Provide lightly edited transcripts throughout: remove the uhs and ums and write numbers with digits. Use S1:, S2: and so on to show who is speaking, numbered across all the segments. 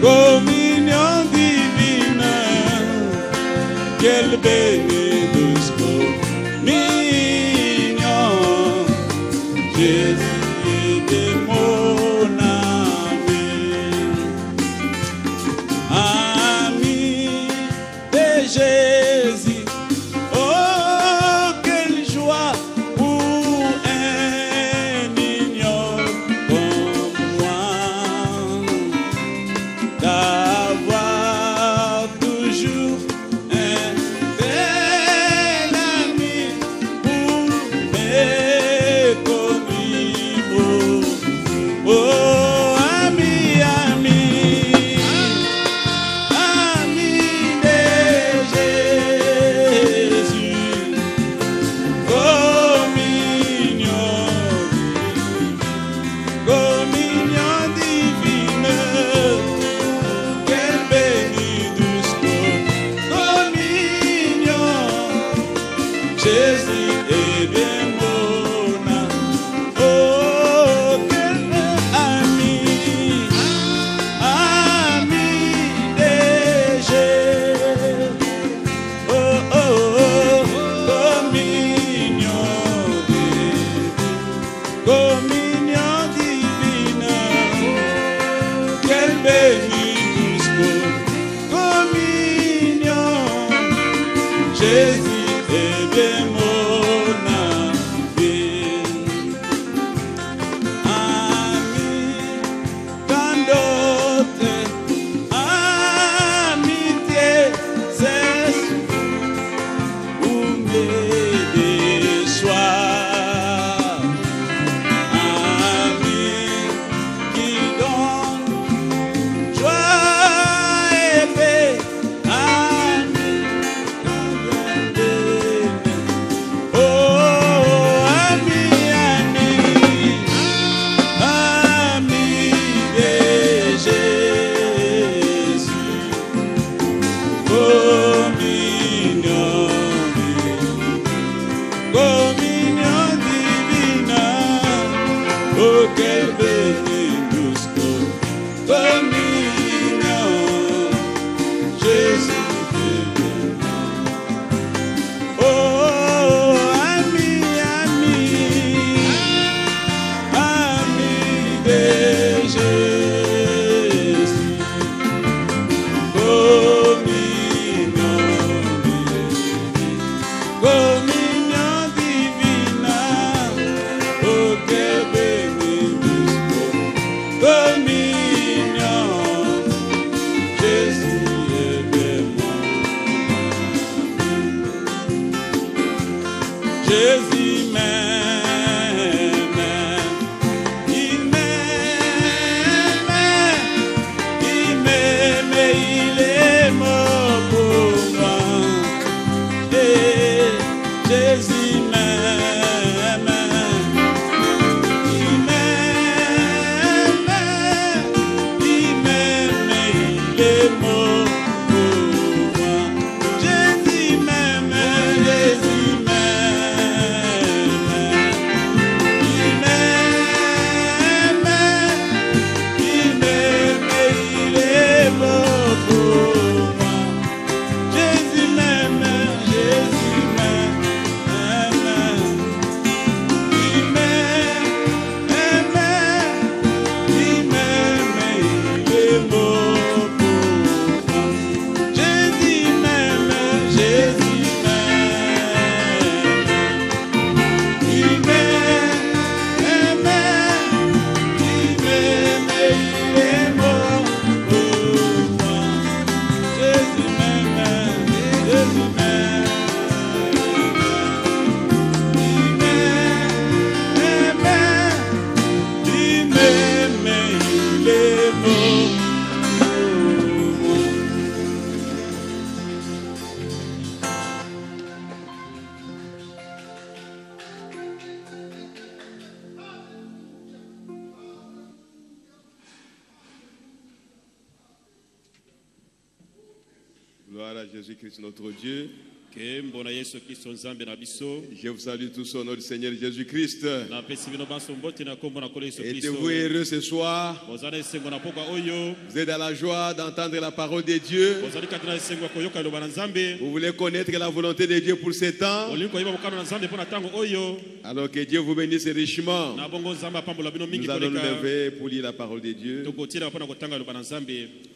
S1: communion divine, quelle bénédiction, communion, Jésus de mon ami de Jésus. Oh, quelle joie pour un ignorant comme moi d'avoir toujours un tel ami pour me conduire. Oh, ami, ami, ami de Jésus, communion divine, quelle bénédiction, communion, Jésus est bien mon âme. Oh, quel ami, ami de Jésus. Oh, oh, oh, communion divine, quelle bénédiction, communion, Jésus est bien mon ami. Ami, tant d'autres amitiés cessent ou me déçoivent. Ami qui donne joie et paix, ami quand oh, ami, ami, ami de Jésus, communion divine, oh, quelle bénédiction, communion, Jésus de oh, ami, ami, ami de Jésus, communion divine, oh, quelle bénédiction, communion, Jésus est bien mon ami. Jésus m'aime, il m'aime, il m'aime, il est mort pour moi. Et Jésus m'aime, il m'aime, il m'aime, il est mort pour moi. Jésus m'aime, Jésus m'aime, il m'aime, il m'aime, il est mort pour moi. Jésus m'aime, Jésus m'aime, il m'aime, il m'aime, il est mort pour moi. Jésus m'aime, Jésus m'aime, il m'aime, il m'aime, il est mort pour moi. Jésus m'aime, Jésus m'aime, il m'aime, il est mort pour moi.
S2: Gloire à Jésus-Christ notre Dieu. Je vous salue tous au nom du Seigneur Jésus-Christ. Êtes-vous heureux ce soir? Vous êtes dans la joie d'entendre la parole de Dieu? Vous voulez connaître la volonté de Dieu pour ce temps? Alors que Dieu vous bénisse richement. Nous allons nous lever pour lire la parole de Dieu.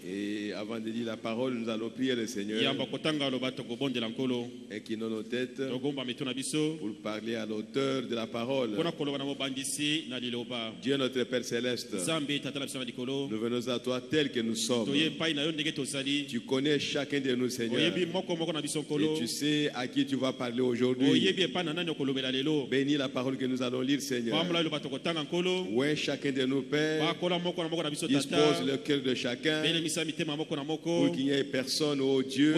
S2: Et avant de lire la parole, nous allons prier le Seigneur et qui nous nos têtes pour parler à l'auteur de la parole. Dieu notre Père Céleste, nous venons à toi tel que nous sommes. Tu connais chacun de nous, Seigneur, et tu sais à qui tu vas parler aujourd'hui. Bénis la parole que nous allons lire, Seigneur. Ouais, chacun de nous, Père, dispose le cœur de chacun pour qu'il n'y ait personne, oh Dieu,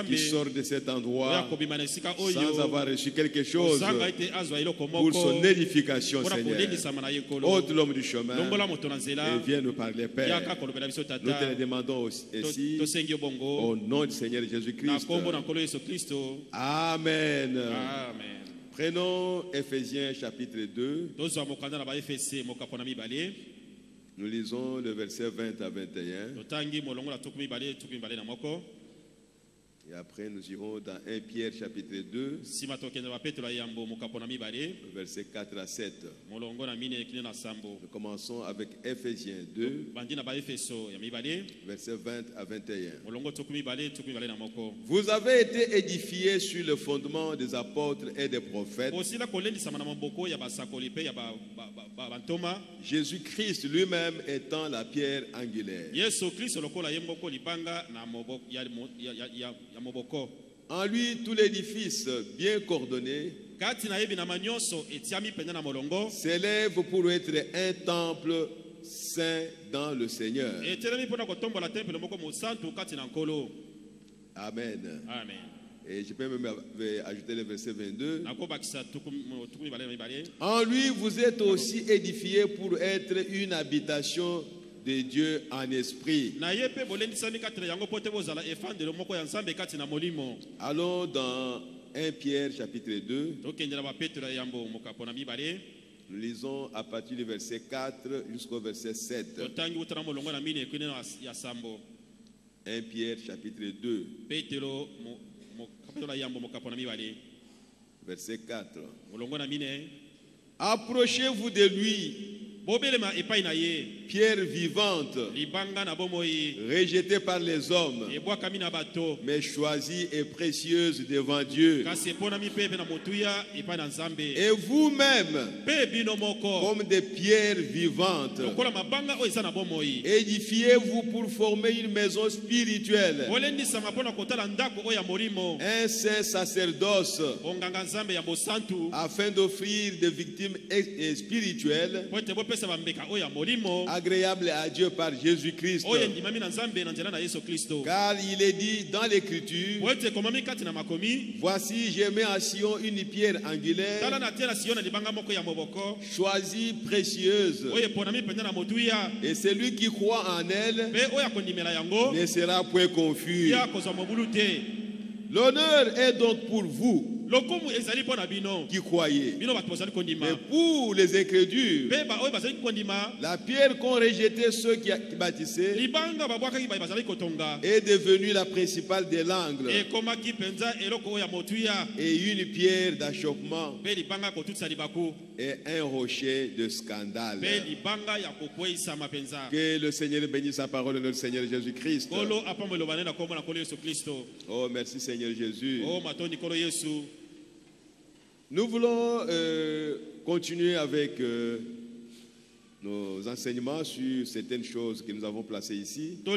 S2: qui sort de cet endroit sans avoir reçu quelque chose pour son édification, Seigneur. Ôte l'homme du chemin et viens nous parler, Père. Nous te le demandons aussi au nom du Seigneur Jésus-Christ. Amen. Prenons Éphésiens chapitre 2. Nous lisons le verset 20 à 21. Et après, nous irons dans 1 Pierre chapitre 2, verset 4 à 7. Nous commençons avec Éphésiens 2, verset 20 à 21. Vous avez été édifiés sur le fondement des apôtres et des prophètes. Jésus-Christ lui-même étant la pierre angulaire. En lui, tout l'édifice bien coordonné s'élève pour être un temple saint dans le Seigneur. Amen. Et je peux même ajouter le verset 22. En lui, vous êtes aussi édifiés pour être une habitation de Dieu en esprit. Allons dans 1 Pierre chapitre 2. Nous lisons à partir du verset 4 jusqu'au verset 7. 1 Pierre chapitre 2. Verset 4. Approchez-vous de lui, pierre vivante, rejetée par les hommes, mais choisie et précieuse devant Dieu. Et vous-même, comme des pierres vivantes, édifiez-vous pour former une maison spirituelle, un saint sacerdoce, afin d'offrir des victimes spirituelles agréable à Dieu par Jésus-Christ. Car il est dit dans l'Écriture, voici je mets en Sion une pierre angulaire, choisie, précieuse, et celui qui croit en elle ne sera point confus. L'honneur est donc pour vous qui croyez. Mais pour les incrédules, la pierre qu'ont rejetée ceux qui bâtissaient est devenue la principale des l'angle et une pierre d'achoppement et un rocher de scandale. Que le Seigneur bénisse sa parole, notre Seigneur Jésus-Christ. Oh, merci Seigneur Jésus. Nous voulons continuer avec nos enseignements sur certaines choses que nous avons placées ici. On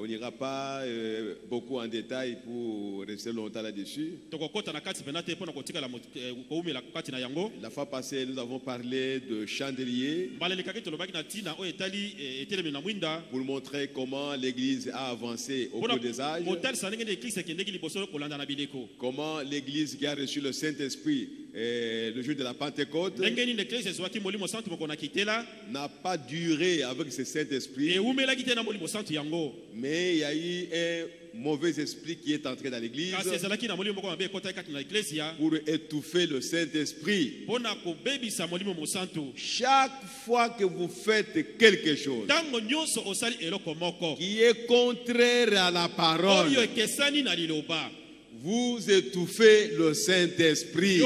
S2: n'ira pas beaucoup en détail pour rester longtemps là-dessus. La fois passée, nous avons parlé de chandelier pour montrer comment l'Église a avancé au cours des âges. Comment l'Église qui a reçu le Saint-Esprit le jour de la Pentecôte n'a pas duré avec ce Saint-Esprit, mais il y a eu un mauvais esprit qui est entré dans l'église pour étouffer le Saint-Esprit. Chaque fois que vous faites quelque chose qui est contraire à la parole, vous étouffez le Saint-Esprit.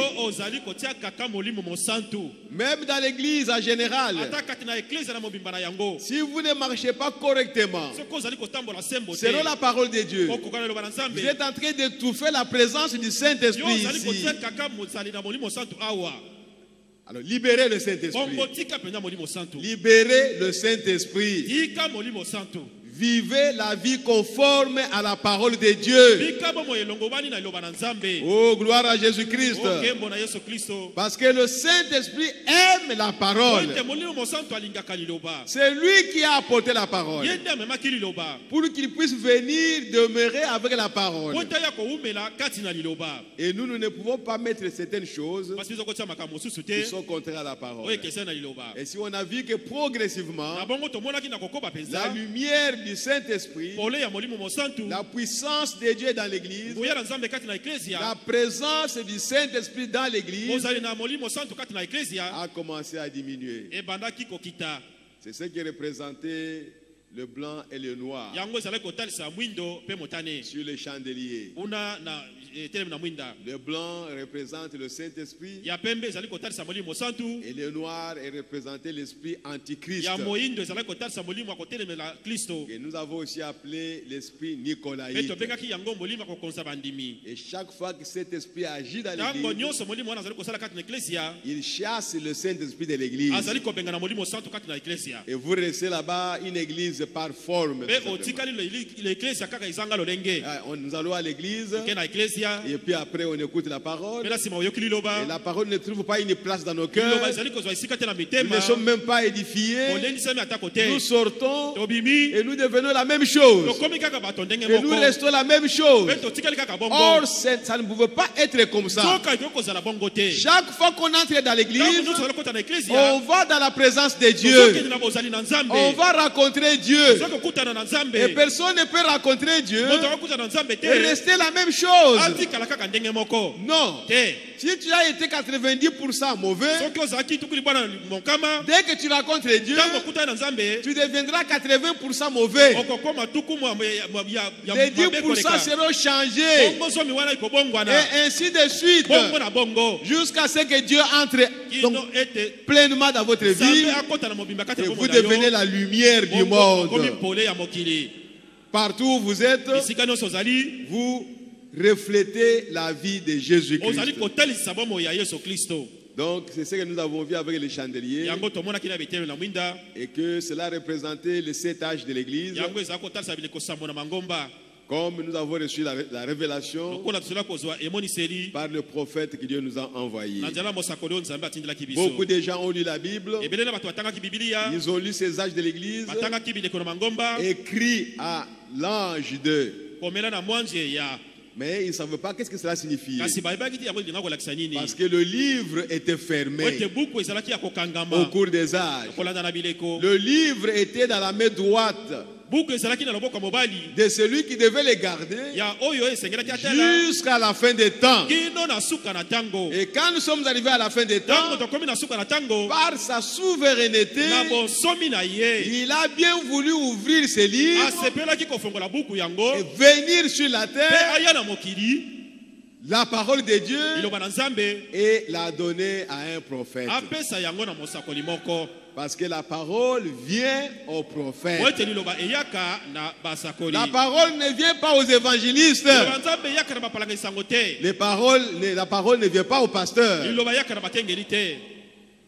S2: Même dans l'église en général, si vous ne marchez pas correctement selon la parole de Dieu, vous êtes en train d'étouffer la présence du Saint-Esprit ici. Alors libérez le Saint-Esprit. Libérez le Saint-Esprit. Vivez la vie conforme à la parole de Dieu. Oh, gloire à Jésus-Christ. Parce que le Saint-Esprit aime la parole. C'est lui qui a apporté la parole, pour qu'il puisse venir demeurer avec la parole. Et nous ne pouvons pas mettre certaines choses qui sont contraires à la parole. Et si on a vu que progressivement, la lumière du Saint-Esprit, la puissance de Dieu dans l'église, la présence du Saint-Esprit dans l'église a commencé à diminuer. C'est ce qui représentait le blanc et le noir sur les chandeliers. Le blanc représente le Saint-Esprit et le noir est représenté l'esprit antichrist, et nous avons aussi appelé l'esprit nicolaïte. Et chaque fois que cet esprit agit dans l'église, il chasse le Saint-Esprit de l'église. Et vous restez là-bas une église par forme. Nous allons à l'église et puis après on écoute la parole, et la parole ne trouve pas une place dans nos cœurs. Nous ne sommes même pas édifiés. Nous sortons et nous devenons la même chose, et nous restons la même chose. Or ça ne pouvait pas être comme ça. Chaque fois qu'on entre dans l'église, on va dans la présence de Dieu, on va rencontrer Dieu. Et personne ne peut rencontrer Dieu et rester la même chose. Non. Si tu as été 90% mauvais, dès que tu rencontres Dieu, tu deviendras 80% mauvais. Les 10% seront changés, et ainsi de suite, jusqu'à ce que Dieu entre pleinement dans votre vie et vous devenez la lumière du monde. Partout où vous êtes, vous reflétez la vie de Jésus-Christ. Donc c'est ce que nous avons vu avec les chandeliers, et que cela représentait les 7 âges de l'église. Comme nous avons reçu la révélation par le prophète que Dieu nous a envoyé. Beaucoup de gens ont lu la Bible, ils ont lu ces âges de l'église, écrit à l'ange de... Mais ils ne savaient pas qu'est-ce que cela signifiait. Parce que le livre était fermé au cours des âges. Le livre était dans la main droite de celui qui devait les garder jusqu'à la fin des temps. Et quand nous sommes arrivés à la fin des temps, par sa souveraineté, il a bien voulu ouvrir ses livres et venir sur la terre, la parole de Dieu, et la donner à un prophète. Parce que la parole vient aux prophètes. La parole ne vient pas aux évangélistes. La parole ne vient pas aux pasteurs.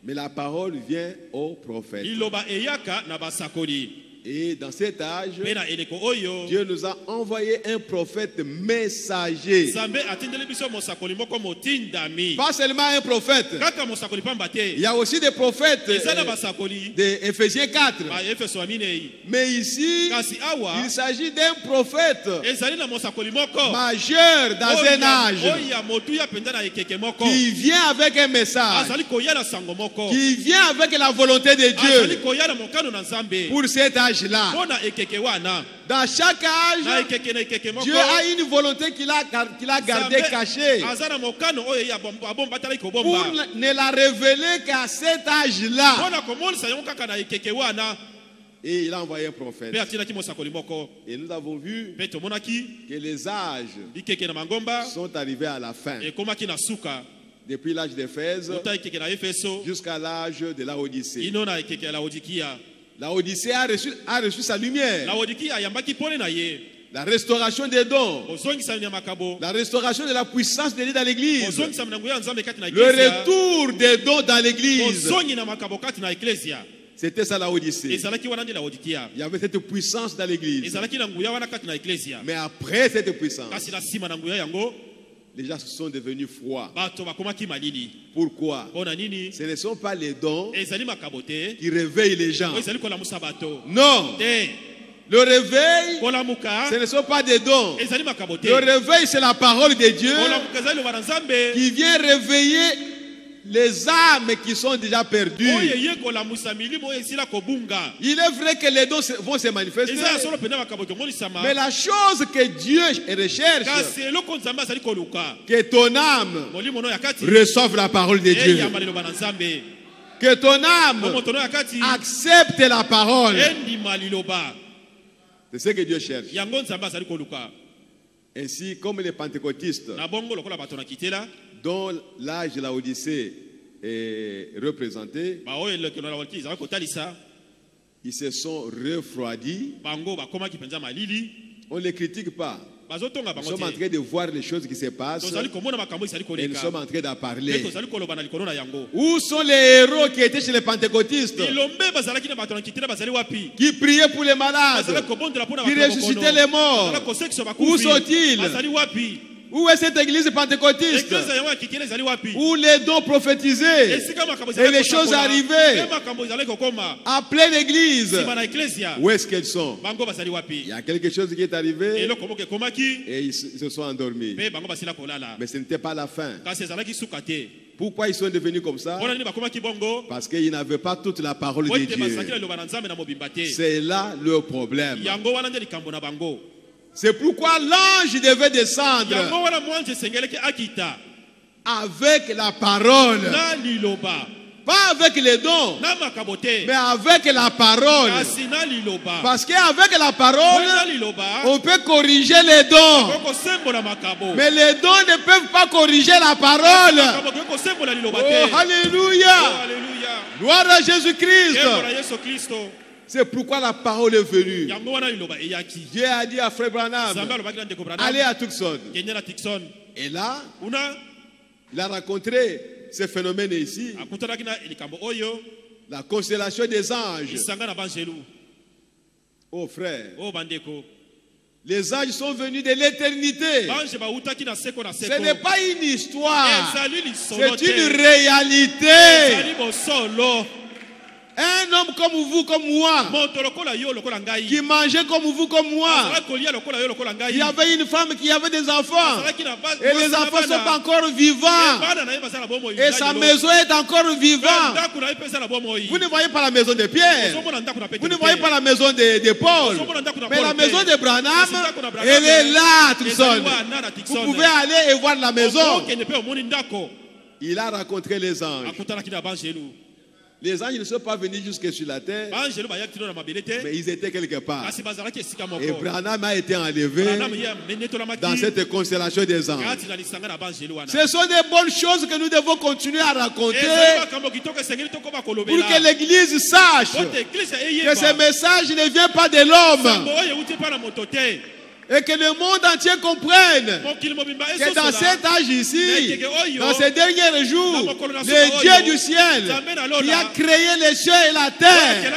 S2: Mais la parole vient aux prophètes. Et dans cet âge, Dieu nous a envoyé un prophète messager. Pas seulement un prophète. Il y a aussi des prophètes d'Éphésiens 4. Mais ici, il s'agit d'un prophète majeur dans un âge qui vient avec un message, qui vient avec la volonté de Dieu pour cet âge. Dans chaque âge, Dieu a une volonté qu'il a gardée cachée pour ne la révéler qu'à cet âge-là. Et il a envoyé un prophète. Et nous avons vu que les âges sont arrivés à la fin. Depuis l'âge d'Éphèse jusqu'à l'âge de la Odyssée. La Odyssée a reçu sa lumière. La restauration des dons. La restauration de la puissance de Dieu dans l'église. Le retour des dons dans l'église. C'était ça la Odyssée. Il y avait cette puissance dans l'église. Mais après cette puissance, les gens sont devenus froids. Pourquoi? Ce ne sont pas les dons qui réveillent les gens. Non. Le réveil, ce ne sont pas des dons. Le réveil, c'est la parole de Dieu qui vient réveiller les âmes qui sont déjà perdues. Il est vrai que les dons vont se manifester, mais la chose que Dieu recherche, que ton âme reçoive la parole de Dieu, que ton âme accepte la parole. C'est ce que Dieu cherche. Ainsi, comme les pentecôtistes, dont l'âge de la Odyssée est représenté, ils se sont refroidis. On ne les critique pas. Nous sommes en train de voir les choses qui se passent et nous sommes en train d'en parler. Où sont les héros qui étaient chez les pentecôtistes, qui priaient pour les malades, qui ressuscitaient les morts? Où sont-ils? Où est cette église pentecôtiste où les dons prophétisés et les choses arrivaient à pleine église? Où est-ce qu'elles sont? Il y a quelque chose qui est arrivé et ils se sont endormis. Mais ce n'était pas la fin. Pourquoi ils sont devenus comme ça? Parce qu'ils n'avaient pas toute la parole de Dieu. C'est là le problème. C'est pourquoi l'ange devait descendre avec la parole. Pas avec les dons, mais avec la parole. Parce qu'avec la parole, on peut corriger les dons. Mais les dons ne peuvent pas corriger la parole. Oh, alléluia. Gloire à Jésus-Christ. C'est pourquoi la parole est venue. Dieu a dit à Frère Branham, allez à Tucson. Et là, il a rencontré ce phénomène ici, la constellation des anges. Oh frère, les anges sont venus de l'éternité. Ce n'est pas une histoire, c'est une réalité. Un homme comme vous, comme moi, qui mangeait comme vous, comme moi. Il y avait une femme qui avait des enfants. Et les enfants sont encore vivants. Et sa maison est encore vivante. Vous ne voyez pas la maison de Pierre. Vous ne voyez pas la maison de Paul. Mais la maison de Branham, elle est là, Tucson. Vous pouvez aller et voir la maison. Il a rencontré les anges. Les anges ne sont pas venus jusque sur la terre, mais ils étaient quelque part. Et Branham a été enlevé dans cette constellation des anges. Ce sont des bonnes choses que nous devons continuer à raconter pour que l'Église sache que ce message ne vient pas de l'homme. Et que le monde entier comprenne que dans cet âge ici, dans ces derniers jours, le Dieu du ciel qui a créé les cieux et la terre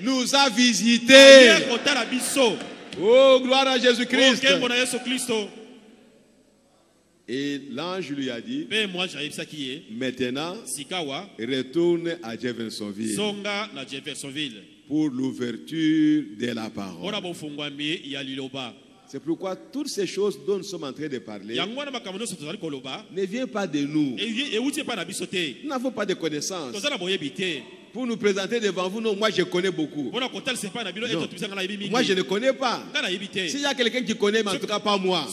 S2: nous a visités. Oh, gloire à Jésus-Christ. Et l'ange lui a dit, maintenant, retourne à Jeffersonville pour l'ouverture de la parole. C'est pourquoi toutes ces choses dont nous sommes en train de parler ne viennent pas de nous. Nous n'avons pas de connaissances. Pour nous présenter devant vous, non, moi je connais beaucoup. Non. Moi je ne connais pas. S'il y a quelqu'un qui connaît, mais en tout cas pas moi.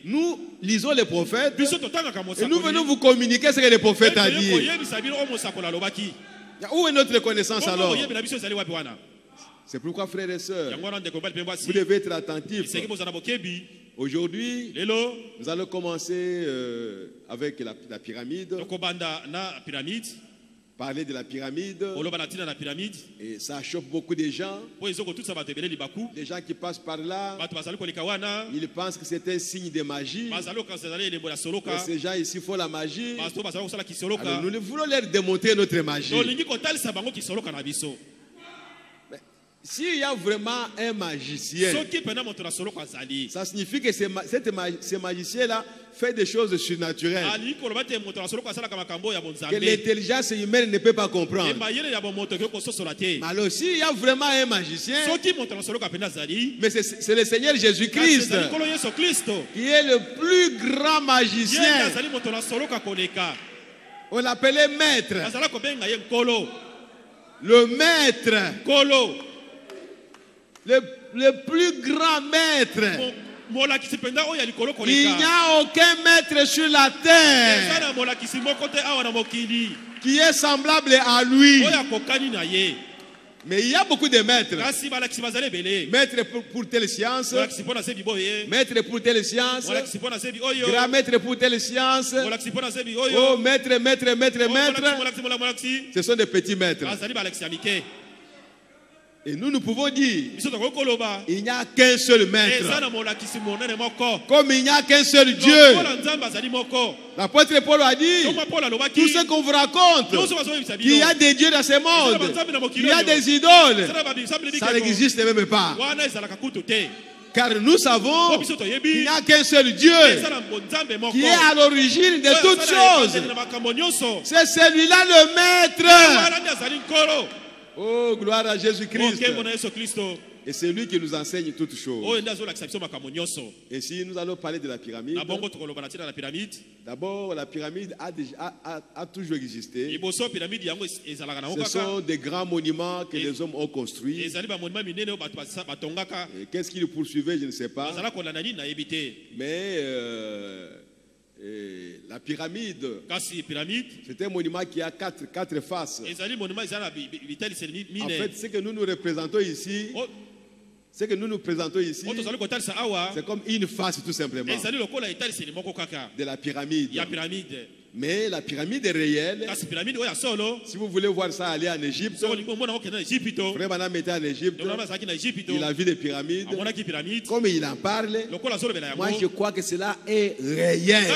S2: Nous lisons les prophètes et nous venons vous communiquer ce que les prophètes ont dit. Où est notre connaissance alors? C'est pourquoi, frères et sœurs, vous devez être attentifs. Aujourd'hui, nous allons commencer avec la pyramide. Parler de la pyramide. Et ça choque beaucoup de gens. Les gens qui passent par là, ils pensent que c'est un signe de magie. Et ces gens ici font la magie. Alors nous voulons leur démontrer notre magie. S'il y a vraiment un magicien, ça signifie que ce magicien-là fait des choses surnaturelles que l'intelligence humaine ne peut pas comprendre. Mais alors, s'il y a vraiment un magicien, mais c'est le Seigneur Jésus-Christ qui est le plus grand magicien. On l'appelait maître. Le maître. Le plus grand maître. Il n'y a aucun maître sur la terre qui est semblable à lui. Mais il y a beaucoup de maîtres. Maître pour telle science, maître pour telle science, grand maître pour telle science. Oh, maître. Ce sont des petits maîtres. Et nous pouvons dire, il n'y a qu'un seul maître. Comme il n'y a qu'un seul Dieu. L'apôtre Paul a dit, tout ce qu'on vous raconte, qu'il y a des dieux dans ce monde, qu'il y a des idoles, ça n'existe même pas. Car nous savons qu'il n'y a qu'un seul Dieu qui est à l'origine de toutes choses. C'est celui-là le maître. Oh, gloire à Jésus-Christ. Et c'est lui qui nous enseigne toutes choses. Et si nous allons parler de la pyramide, d'abord la pyramide a toujours existé. Ce sont des grands monuments que les hommes ont construits. Et qu'est-ce qu'ils poursuivaient, je ne sais pas. Mais la pyramide, c'est un monument qui a quatre faces. En fait, ce que nous nous représentons ici, c'est comme une face tout simplement de la pyramide. Mais la pyramide est réelle. Si vous voulez voir ça, allez en Égypte. Frère Branham était en Égypte. Il a vu des pyramides. Comme il en parle, moi je crois que cela est réel.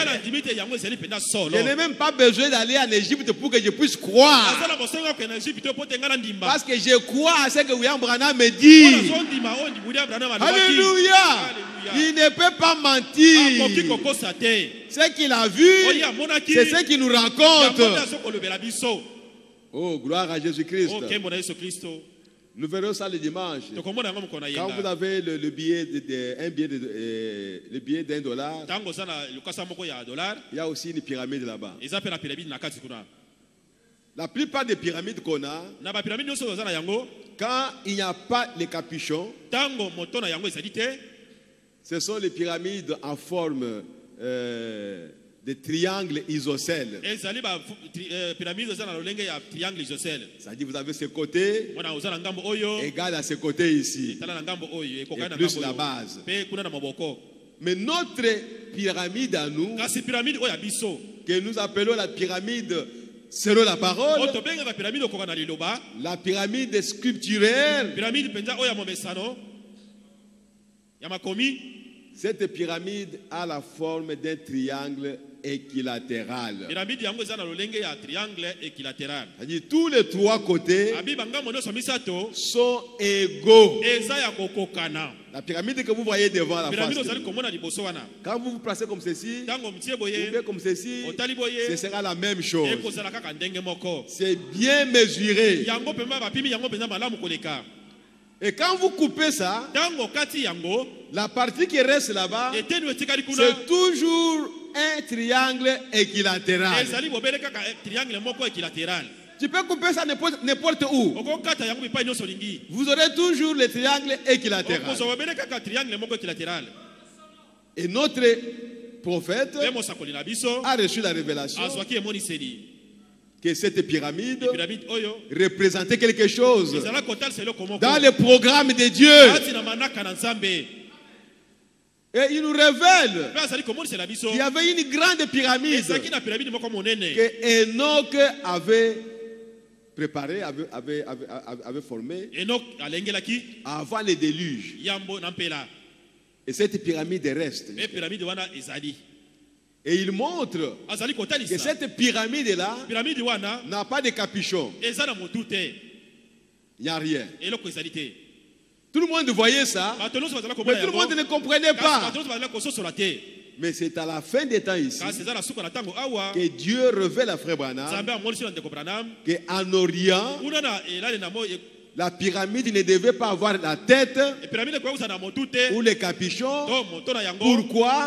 S2: Je n'ai même pas besoin d'aller en Égypte pour que je puisse croire. Parce que je crois à ce que William Branham me dit. Alléluia. Il ne peut pas mentir. Ce qu'il a vu, c'est ce qu'il nous raconte. Oh, gloire à Jésus-Christ. Nous verrons ça le dimanche. Quand vous avez le billet d'$1, il y a aussi une pyramide là-bas. La plupart des pyramides qu'on a, quand il n'y a pas les capuchons, ce sont les pyramides en forme de triangle isocèle. Ça dit vous avez ce côté égal à ce côté ici. Et plus la base. Mais notre pyramide à nous, que nous appelons la pyramide selon la parole, la pyramide sculpturelle, Cette pyramide a la forme d'un triangle équilatéral. C'est-à-dire tous les trois côtés sont égaux. La pyramide que vous voyez devant la face, quand vous vous placez comme ceci, vous faites comme ceci, ce sera la même chose. C'est bien mesuré. Et quand vous coupez ça, la partie qui reste là-bas, c'est toujours un triangle équilatéral. Tu peux couper ça n'importe où. Vous aurez toujours le triangle équilatéral. Et notre prophète a reçu la révélation que cette pyramide représentait quelque chose dans le programme de Dieu. Et il nous révèle qu'il y avait une grande pyramide que Enoch avait préparée, avait formée avant le déluge. Et cette pyramide reste. Et il montre que cette pyramide-là n'a pas de capuchon. Il n'y a rien. Tout le monde voyait ça, mais tout le monde ne comprenait pas. Mais c'est à la fin des temps ici que Dieu révèle à Frère Branham qu'en Orient, la pyramide ne devait pas avoir la tête ou le capuchon. Pourquoi?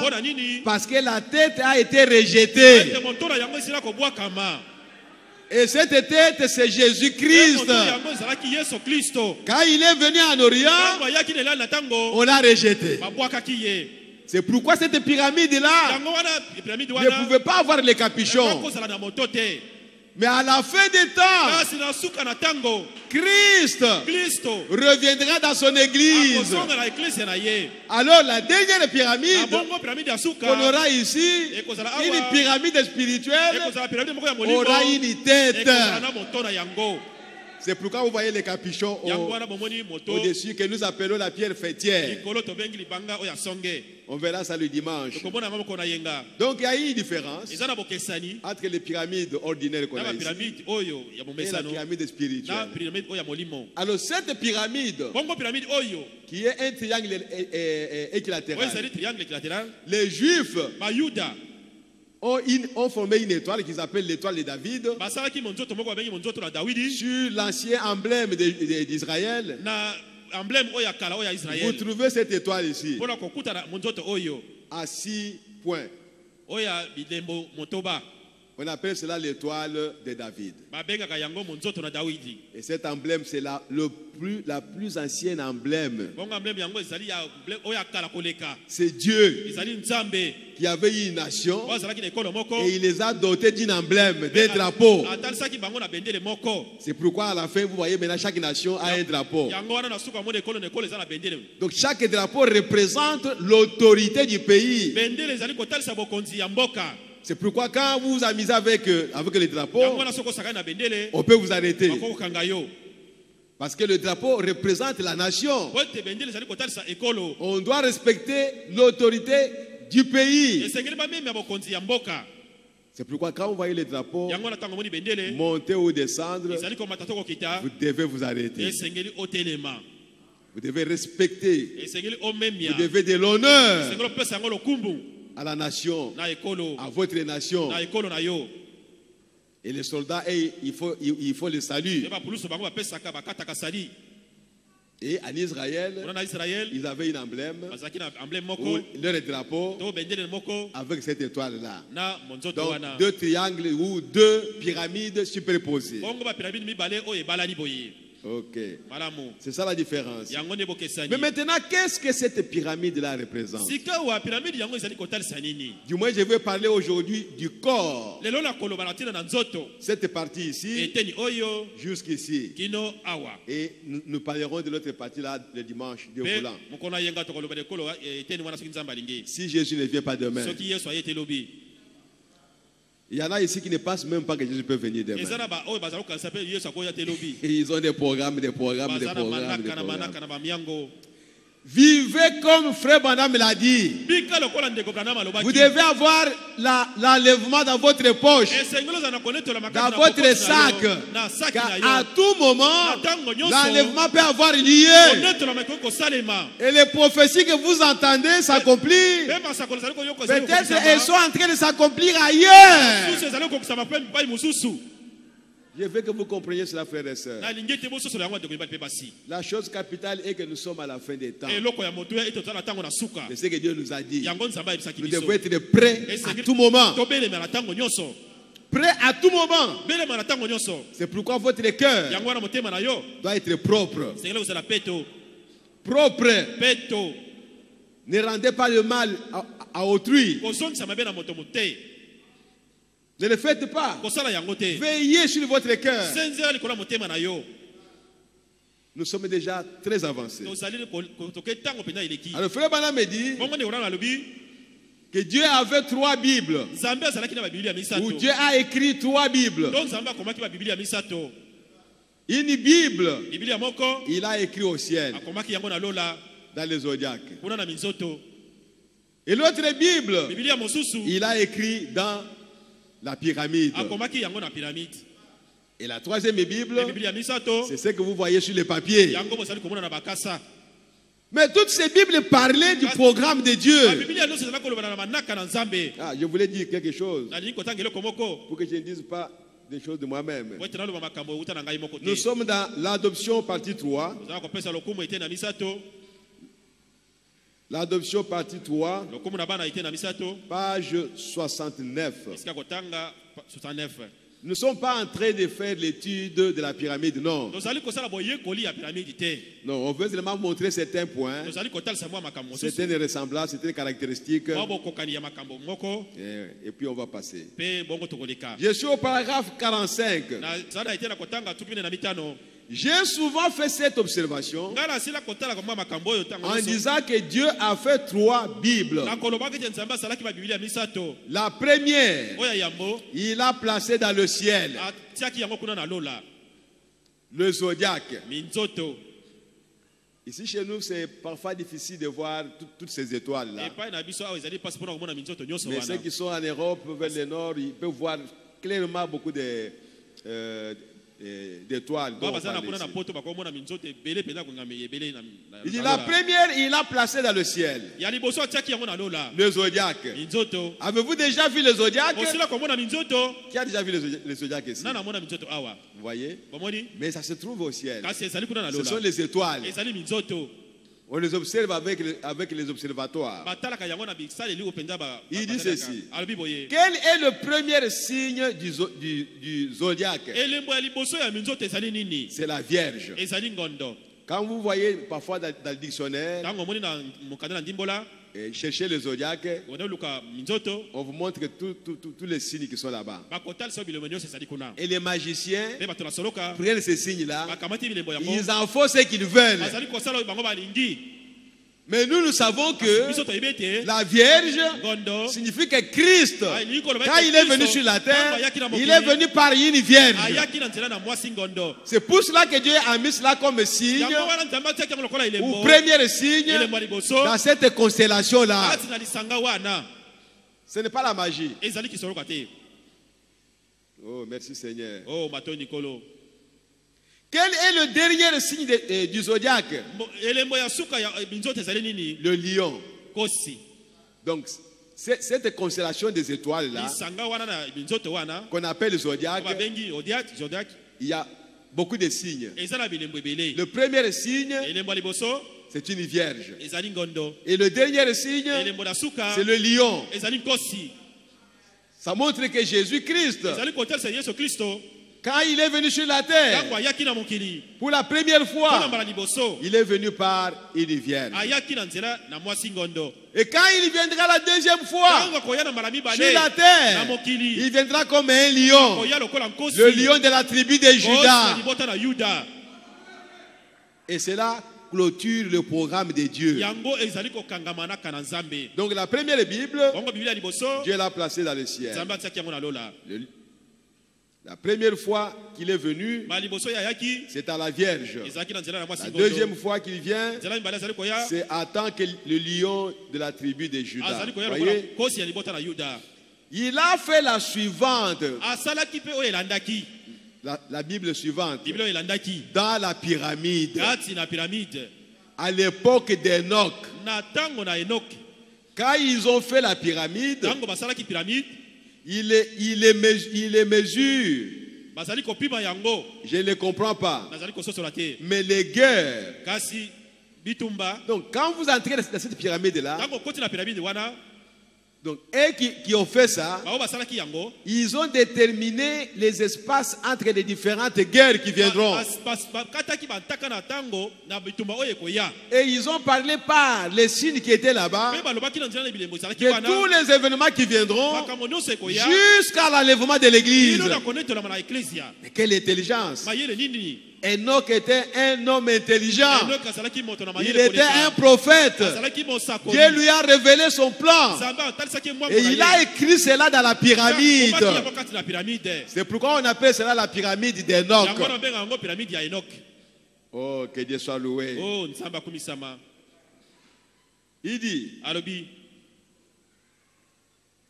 S2: Parce que la tête a été rejetée. Et cette tête, c'est Jésus-Christ. Quand il est venu en Orient, on l'a rejeté. C'est pourquoi cette pyramide-là ne pouvait pas avoir le capuchon. Mais à la fin des temps, Christ reviendra dans son église. Alors la dernière pyramide qu'on aura ici, une pyramide spirituelle, aura une tête. C'est pourquoi vous voyez les capuchons au-dessus que nous appelons la pierre fêtière. On verra ça le dimanche. Donc il y a une différence entre les pyramides ordinaires qu'on a ici et la pyramide spirituelle. Alors cette pyramide qui est un triangle équilatéral, les Juifs ont formé une étoile qu'ils appellent l'étoile de David sur l'ancien emblème d'Israël. Vous trouvez cette étoile ici à 6 points. On appelle cela l'étoile de David. Et cet emblème, c'est la plus ancienne emblème. C'est Dieu qui avait une nation et il les a dotés d'un emblème, d'un drapeau. C'est pourquoi à la fin, vous voyez maintenant chaque nation a un drapeau. Donc chaque drapeau représente l'autorité du pays. C'est pourquoi quand vous vous amusez avec le drapeau, on peut vous arrêter. Parce que le drapeau représente la nation. On doit respecter l'autorité du pays. C'est pourquoi quand vous voyez le drapeau monter ou descendre, vous devez vous arrêter. Vous devez respecter. Vous devez de l'honneur à la nation, à votre nation. Et les soldats, il faut le salut. Et en Israël, ils avaient un emblème, leur drapeau, avec cette étoile-là. Donc, 2 triangles ou 2 pyramides superposées. Ok. C'est ça la différence. Mais maintenant, qu'est-ce que cette pyramide-là représente? Du moins, je vais parler aujourd'hui du corps. Cette partie ici, jusqu'ici. Et nous parlerons de l'autre partie-là le dimanche, Dieu voulant. Si Jésus ne vient pas demain. Il y en a ici qui ne pensent même pas que Jésus peut venir demain. Et ils ont des programmes. Vivez comme Frère Branham l'a dit. Vous devez avoir l'enlèvement dans votre poche, dans votre sac. Car à tout moment, l'enlèvement peut avoir lieu. Et les prophéties que vous entendez s'accomplir, peut-être elles sont en train de s'accomplir ailleurs. Je veux que vous compreniez cela, frères et sœurs. La chose capitale est que nous sommes à la fin des temps. C'est ce que Dieu nous a dit. Nous devons être prêts à tout moment. Prêts à tout moment. C'est pourquoi votre cœur doit être propre. Propre. Ne rendez pas le mal à autrui. Ne le faites pas. Veillez sur votre cœur. Nous sommes déjà très avancés. Alors, Frère Branham me dit que Dieu avait 3 Bibles. Ou Dieu a écrit 3 Bibles. Une Bible, il a écrit au ciel, dans les zodiaques. Et l'autre Bible, il a écrit dans la pyramide. Et la 3e Bible, c'est ce que vous voyez sur les papiers. Mais toutes ces Bibles parlaient du programme de Dieu. Ah, je voulais dire quelque chose pour que je ne dise pas des choses de moi-même. Nous sommes dans l'adoption partie 3. L'adoption partie 3, page 69. Nous ne sommes pas en train de faire l'étude de la pyramide, non. Non, on veut seulement montrer certains points, certaines ressemblances, certaines caractéristiques. Et puis on va passer. Je suis au paragraphe 45. J'ai souvent fait cette observation en disant que Dieu a fait 3 Bibles. La première, il a placé dans le ciel le zodiaque. Ici chez nous, c'est parfois difficile de voir toutes ces étoiles-là. Mais ceux qui sont en Europe, vers le nord, ils peuvent voir clairement beaucoup d'étoiles. Il dit la première, il a placé dans le ciel le zodiaque. Avez-vous déjà vu le zodiaque? Qui a déjà vu le zodiaque ici? Vous voyez? Mais ça se trouve au ciel. Ce sont les étoiles. On les observe avec les observatoires. Il dit ceci. Quel est le premier signe du zodiaque? C'est la Vierge. Quand vous voyez parfois dans le dictionnaire, cherchez le zodiaque, on vous montre que tous les signes qui sont là-bas. Et les magiciens prennent ces signes-là, ils en font ce qu'ils veulent. Mais nous savons que la Vierge signifie que Christ, quand il est venu sur la terre, il est venu par une Vierge. C'est pour cela que Dieu a mis cela comme signe, ou premier signe, dans cette constellation-là. Ce n'est pas la magie. Oh, merci Seigneur. Quel est le dernier signe du zodiaque? Le lion. Donc, cette constellation des étoiles-là, qu'on appelle le zodiaque, il y a beaucoup de signes. Le premier signe, c'est une vierge. Et le dernier signe, c'est le lion. Ça montre que Jésus-Christ, quand il est venu sur la terre, pour la première fois, il est venu par une vierge. Et quand il viendra la deuxième fois sur la terre, il viendra comme un lion, le lion de la tribu de Juda. Et cela clôture le programme de Dieu. Donc la première Bible, Dieu l'a placée dans le ciel. La première fois qu'il est venu, c'est à la Vierge. La deuxième fois qu'il vient, c'est à tant que le lion de la tribu de Juda. Voyez? Il a fait la suivante. La Bible suivante. Dans la pyramide. À l'époque d'Enoch. Quand ils ont fait la pyramide, il les mesure. Je ne les comprends pas. Mais les guerres. Donc quand vous entrez dans cette pyramide-là, donc, eux qui ont fait ça, ils ont déterminé les espaces entre les différentes guerres qui viendront. Et ils ont parlé par les signes qui étaient là-bas de tous les événements qui viendront jusqu'à l'enlèvement de l'église. Mais quelle intelligence! Enoch était un homme intelligent. Il était un prophète. Dieu lui a révélé son plan. Et il a écrit cela dans la pyramide. C'est pourquoi on appelle cela la pyramide d'Enoch. Oh, que Dieu soit loué.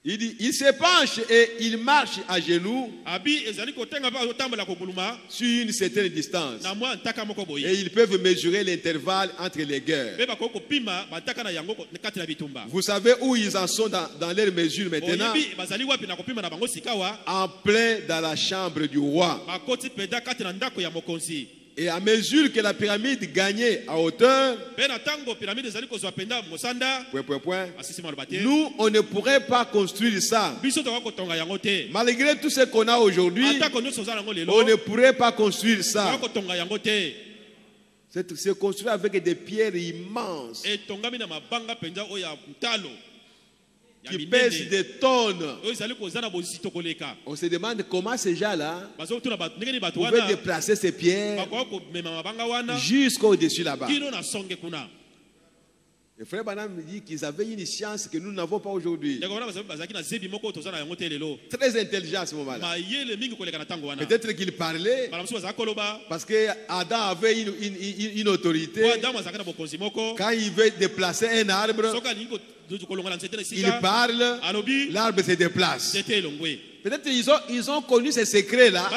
S2: Il dit, il se penche et il marche à genoux sur une certaine distance. Et ils peuvent mesurer l'intervalle entre les guerres. Vous savez où ils en sont dans leur mesure maintenant? En plein dans la chambre du roi. Et à mesure que la pyramide gagnait en hauteur, nous, on ne pourrait pas construire ça. Malgré tout ce qu'on a aujourd'hui, on ne pourrait pas construire ça. C'est construit avec des pierres immenses qui pèsent des tonnes. On se demande comment ces gens-là pouvaient déplacer ces pierres jusqu'au-dessus là-bas. Le frère Branham me dit qu'ils avaient une science que nous n'avons pas aujourd'hui. Très intelligent à ce moment-là. Peut-être qu'il parlait parce que Adam avait une autorité. Quand il veut déplacer un arbre, il parle, l'arbre se déplace. Peut-être ils ont connu ces secrets-là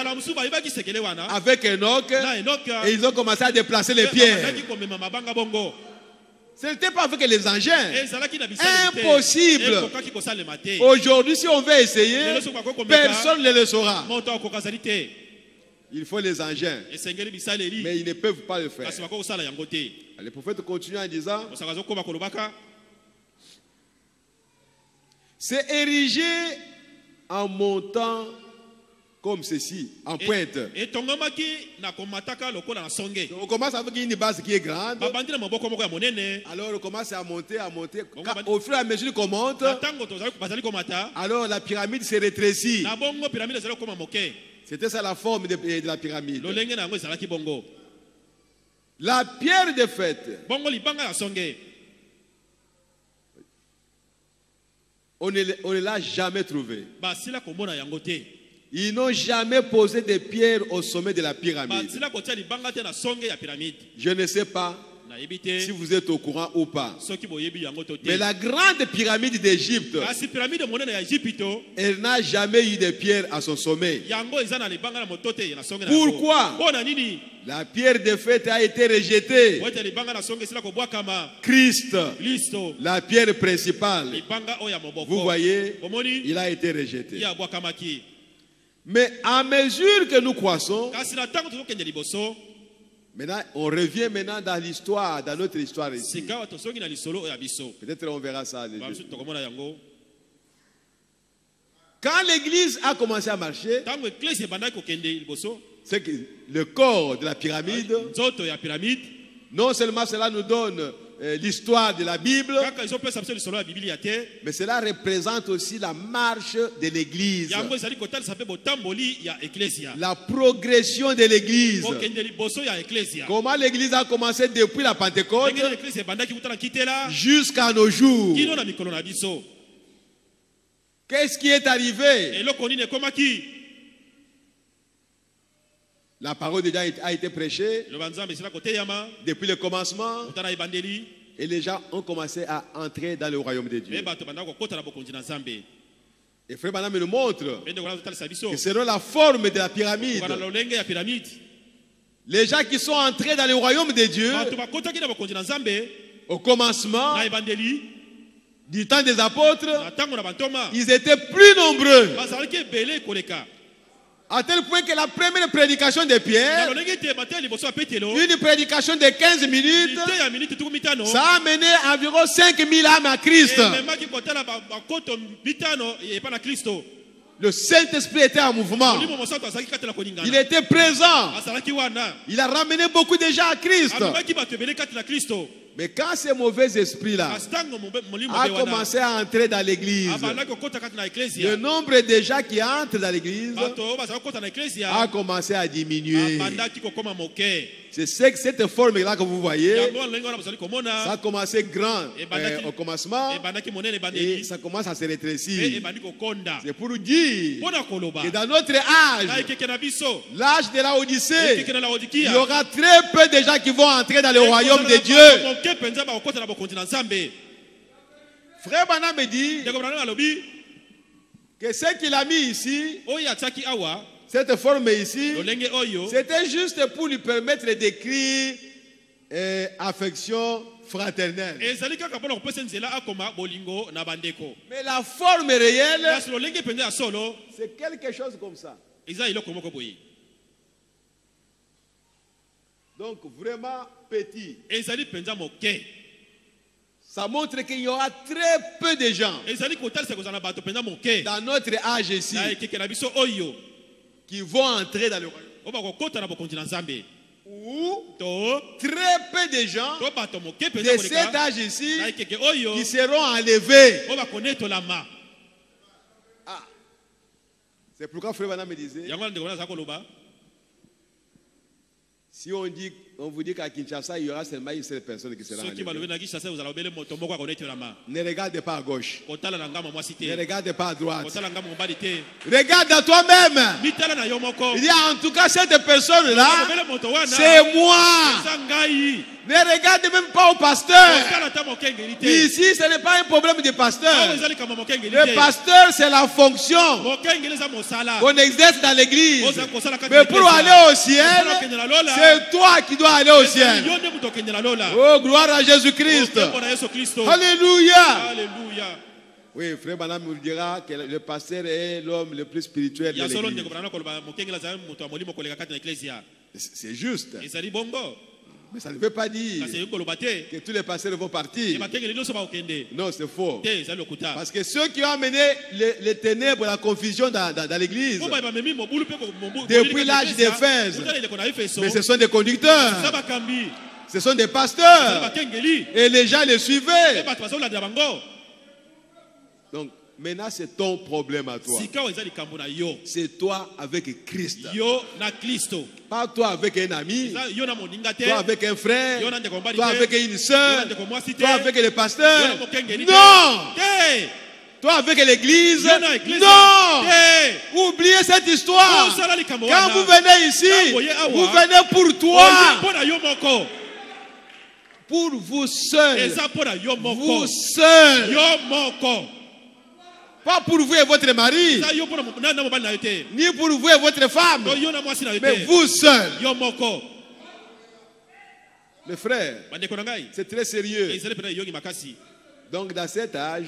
S2: avec Enoch et ils ont commencé à déplacer les pierres. Ce n'était pas avec les engins. Impossible. Aujourd'hui, si on veut essayer, personne ne le saura. Il faut les engins. Mais ils ne peuvent pas le faire. Le prophète continue en disant, c'est érigé en montant comme ceci, en pointe. On commence avec une base qui est grande. Alors on commence à monter, au fur et à mesure qu'on monte, alors la pyramide se rétrécit. C'était ça la forme de la pyramide. La pierre de fête, on ne l'a jamais trouvée. Ils n'ont jamais posé des pierres au sommet de la pyramide. Je ne sais pas si vous êtes au courant ou pas. Mais la grande pyramide d'Égypte, elle n'a jamais eu de pierre à son sommet. Pourquoi? La pierre de fête a été rejetée. Christ, la pierre principale, vous voyez, il a été rejeté. Mais à mesure que nous croissons, maintenant, on revient maintenant dans l'histoire, dans notre histoire ici. Peut-être on verra ça. Quand l'église a commencé à marcher, c'est que le corps de la pyramide, non seulement cela nous donne l'histoire de la Bible, mais cela représente aussi la marche de l'église, la progression de l'église. Comment l'église a commencé depuis la Pentecôte jusqu'à nos jours. Qu'est-ce qui est arrivé? La parole de Dieu a été prêchée depuis le commencement. Et les gens ont commencé à entrer dans le royaume de Dieu. Et Frère Branham nous montre que selon la forme de la pyramide, les gens qui sont entrés dans le royaume de Dieu au commencement du temps des apôtres, ils étaient plus nombreux. À tel point que la première prédication de Pierre, une prédication de 15 minutes, ça a amené environ 5000 âmes à Christ. Le Saint-Esprit était en mouvement. Il était présent. Il a ramené beaucoup de gens à Christ. Mais quand ces mauvais esprits-là a commencé à entrer dans l'église, le nombre de gens qui entrent dans l'église a commencé à diminuer. C'est cette forme-là que vous voyez. Ça a commencé grand au commencement et ça commence à se rétrécir. C'est pour dire que dans notre âge, l'âge de la Odyssée, il y aura très peu de gens qui vont entrer dans le royaume de Dieu. Frère Branham me dit que ce qu'il a mis ici, cette forme ici, c'était juste pour lui permettre d'écrire affection fraternelle. Mais la forme réelle, c'est quelque chose comme ça. Donc vraiment petit. Ça montre qu'il y aura très peu de gens dans notre âge ici qui vont entrer dans le royaume. Ou très peu de gens de cet âge ici qui seront enlevés. Ah. C'est pourquoi Frère Branham me disait, si on vous dit qu'à Kinshasa, il y aura seulement une seule personne qui sera enlevée. Ne regarde pas à gauche. Ne regarde pas à droite. Regarde à toi-même. Il dit en tout cas cette personne-là, c'est moi. Ne regarde même pas au pasteur. Ici, ce n'est pas un problème de pasteur. Le pasteur, c'est la fonction qu'on exerce dans l'église. Mais pour aller au ciel, c'est toi qui dois aller au ciel. Oh, gloire à Jésus-Christ. Alléluia. Oui, Frère Branham nous dira que le pasteur est l'homme le plus spirituel de l'église. C'est juste. Mais ça ne veut pas dire que tous les pasteurs vont partir. Non, c'est faux. Parce que ceux qui ont amené les ténèbres, la confusion dans l'église, depuis l'âge d'Éphèse, mais ce sont des conducteurs, ce sont des pasteurs, et les gens les suivaient. Donc, maintenant, c'est ton problème à toi. C'est toi avec Christ. Pas toi avec un ami, toi avec un frère, toi avec une soeur, toi avec le pasteur. Non! Toi avec l'église. Non! Oubliez cette histoire. Quand vous venez ici, vous venez pour toi. Pour vous seuls. Vous seuls. Pas pour vous et votre mari, ni pour vous et votre femme, mais vous seuls. Mes frères, c'est très sérieux. Donc dans cet âge,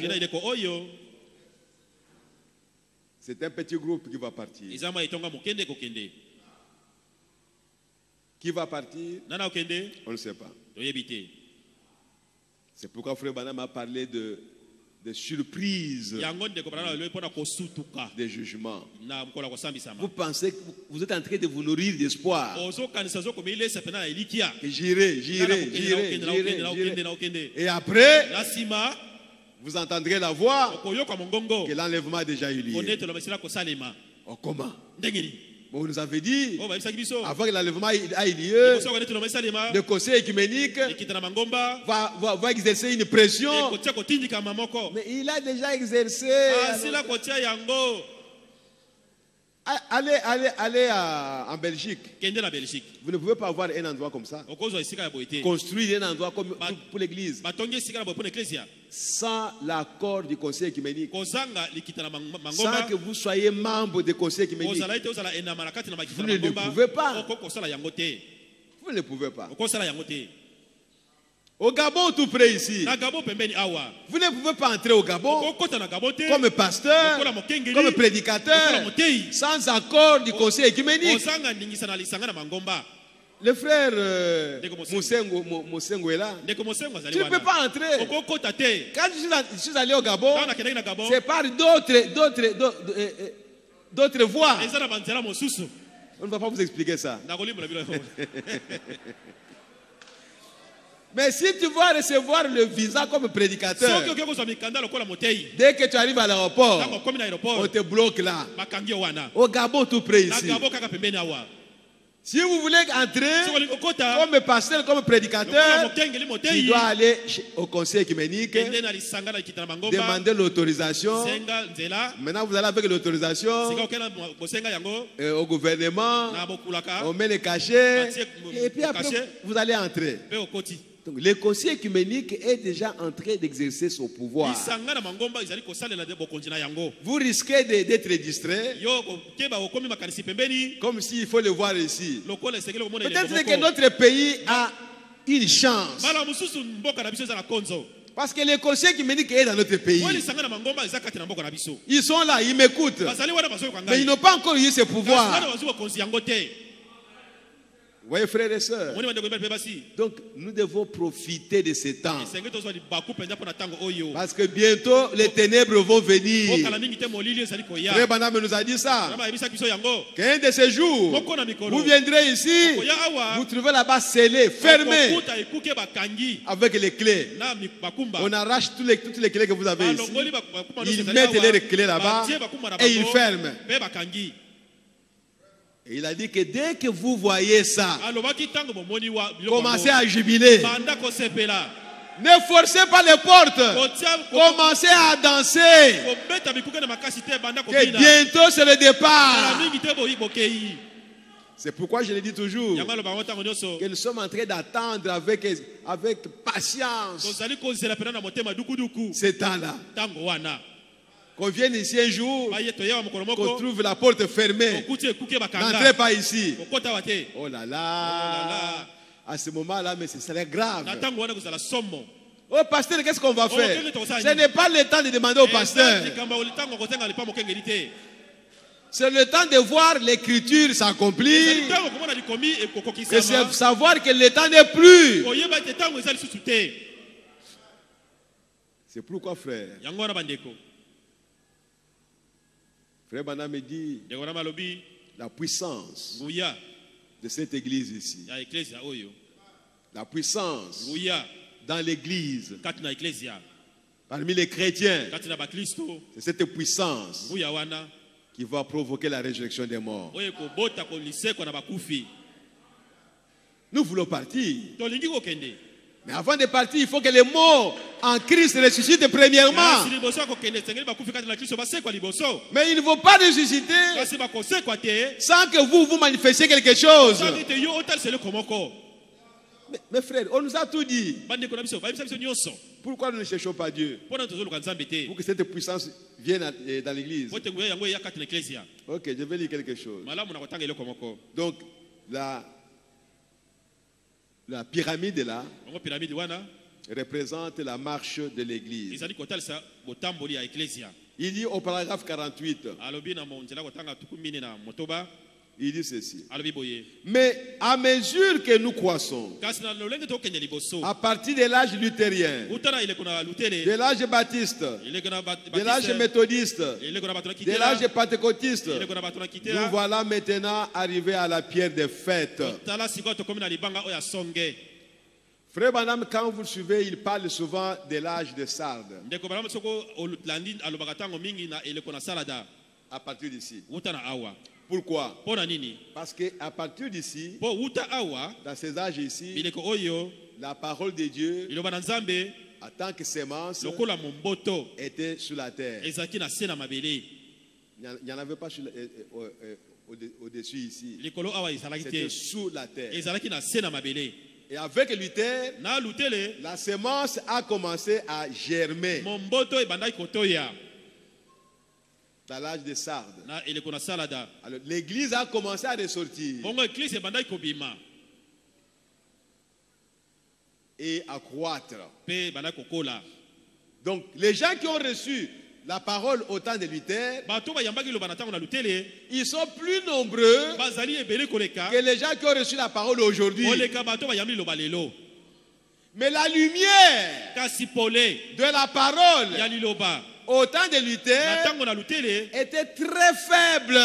S2: c'est un petit groupe qui va partir. Qui va partir? On ne sait pas. C'est pourquoi Frère Branham a parlé de surprises, des jugements. Vous pensez que vous êtes en train de vous nourrir d'espoir. J'irai. Et après, vous entendrez la voix que l'enlèvement a déjà eu lieu. Oh, comment? On nous avait dit, avant que l'enlèvement ait lieu, le conseil œcuménique va exercer une pression. Mais il a déjà exercé. Allez en Belgique. Vous ne pouvez pas avoir un endroit comme ça. Construire un endroit comme pour l'église. Sans l'accord du conseil œcuménique. Sans que vous soyez membre du conseil œcuménique. Vous ne le pouvez pas. Vous ne le pouvez pas. Au Gabon, tout près ici. Vous ne pouvez pas entrer au Gabon comme pasteur, comme prédicateur, sans accord du conseil œcuménique. Le frère Moussengo est là. Tu ne peux pas entrer. Quand je suis allé au Gabon, c'est par d'autres voies. On ne va pas vous expliquer ça. Mais si tu vas recevoir le visa comme prédicateur, dès que tu arrives à l'aéroport, on te bloque là. Au Gabon, tout près ici. Si vous voulez entrer comme pasteur, comme prédicateur, tu dois aller au conseil œcuménique, demander l'autorisation. Maintenant, vous allez avec l'autorisation au gouvernement, on met les cachets, et puis après, vous allez entrer. Donc, le conseil œcuménique est déjà en train d'exercer son pouvoir. Vous risquez d'être distrait, comme s'il faut le voir ici. Peut-être que notre pays a une chance. Parce que le conseil œcuménique est dans notre pays. Ils sont là, ils m'écoutent. Mais ils n'ont pas encore eu ce pouvoir. Vous voyez, frères et sœurs. Donc, nous devons profiter de ce temps. Parce que bientôt, les ténèbres vont venir. Frère Banam nous a dit ça. Qu'un de ces jours, vous viendrez ici, vous trouvez là-bas scellé, fermé, avec les clés. On arrache toutes les clés que vous avez ici. Ils mettent les clés là-bas et ils ferment. Et il a dit que dès que vous voyez ça, commencez à jubiler. Ne forcez pas les portes. Commencez à danser. Que bientôt c'est le départ. C'est pourquoi je le dis toujours que nous sommes en train d'attendre avec patience ce temps-là. Qu'on vienne ici un jour, qu'on trouve la porte fermée. N'entrez pas ici. Oh là là. À ce moment-là, mais ce serait grave. Oh pasteur, qu'est-ce qu'on va faire? Ce n'est pas le temps de demander au pasteur. C'est le temps de voir l'écriture s'accomplir. Et c'est savoir que le temps n'est plus. C'est pourquoi, frère, Frère Bana me dit la puissance de cette église ici. La puissance dans l'église. Parmi les chrétiens. C'est cette puissance qui va provoquer la résurrection des morts. Nous voulons partir. Mais avant de partir, il faut que les morts en Christ ressuscitent premièrement. Mais ils ne vont pas ressusciter sans que vous manifestiez quelque chose. Mais frère, on nous a tout dit. Pourquoi nous ne cherchons pas Dieu? Pour que cette puissance vienne dans l'église. Ok, je vais lire quelque chose. Donc, la pyramide là représente la marche de l'église. Il dit au paragraphe 48, il dit ceci: mais à mesure que nous croissons, à partir de l'âge luthérien, de l'âge baptiste, de l'âge méthodiste, de l'âge pentecôtiste, nous voilà maintenant arrivés à la pierre des fêtes. Frère Banam, quand vous le suivez, il parle souvent de l'âge de Sardes. À partir d'ici. Pourquoi? Parce qu'à partir d'ici, dans ces âges ici, la parole de Dieu, en tant que sémence, était sur la terre. Il n'y en avait pas au-dessus ici. C'était sous la terre. Et avec Luther, la semence a commencé à germer. Dans l'âge de Sardes. Alors l'église a commencé à ressortir. Et à croître. Donc les gens qui ont reçu la parole au temps de Luther, ils sont plus nombreux que les gens qui ont reçu la parole aujourd'hui. Mais la lumière de la parole au temps de Luther était très faible.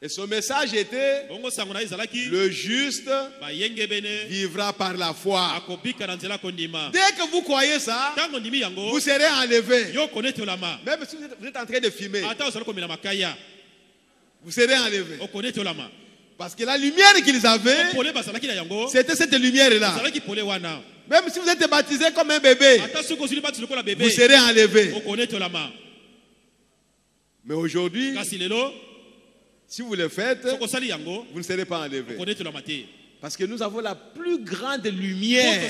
S2: Et son message était: le juste vivra par la foi. Dès que vous croyez ça, vous serez enlevé. Même si vous êtes en train de fumer, vous serez enlevé. Parce que la lumière qu'ils avaient, c'était cette lumière-là. Même si vous êtes baptisé comme un bébé, vous serez enlevé. Mais aujourd'hui, si vous le faites, vous ne serez pas enlevé. Parce que nous avons la plus grande lumière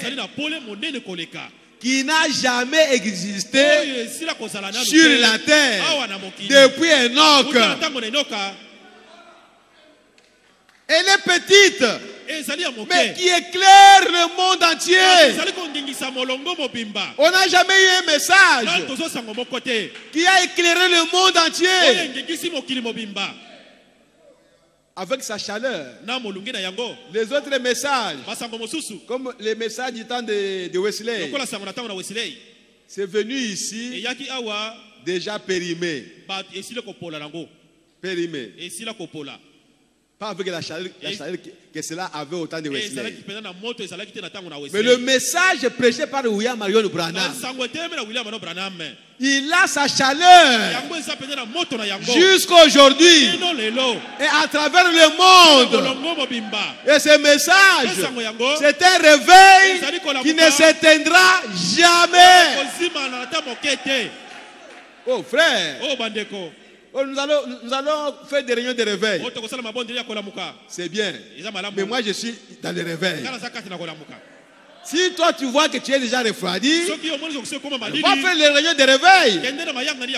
S2: qui n'a jamais existé sur la terre depuis Enoch. Elle est petite, mais qui éclaire le monde entier. On n'a jamais eu un message qui a éclairé le monde entier avec sa chaleur. Les autres messages, comme les messages du temps de Wesley, c'est venu ici déjà périmé. Périmé. Pas avec la chaleur que cela avait au temps de Wesley. Mais le message prêché par William Marion Branham, il a sa chaleur jusqu'à aujourd'hui et à travers le monde. Et ce message, c'est un réveil qui ne s'éteindra jamais. Oh frère, nous allons faire des réunions de réveil. C'est bien. Mais moi je suis dans le réveil. Si toi tu vois que tu es déjà refroidi, va faire les réunions de réveil.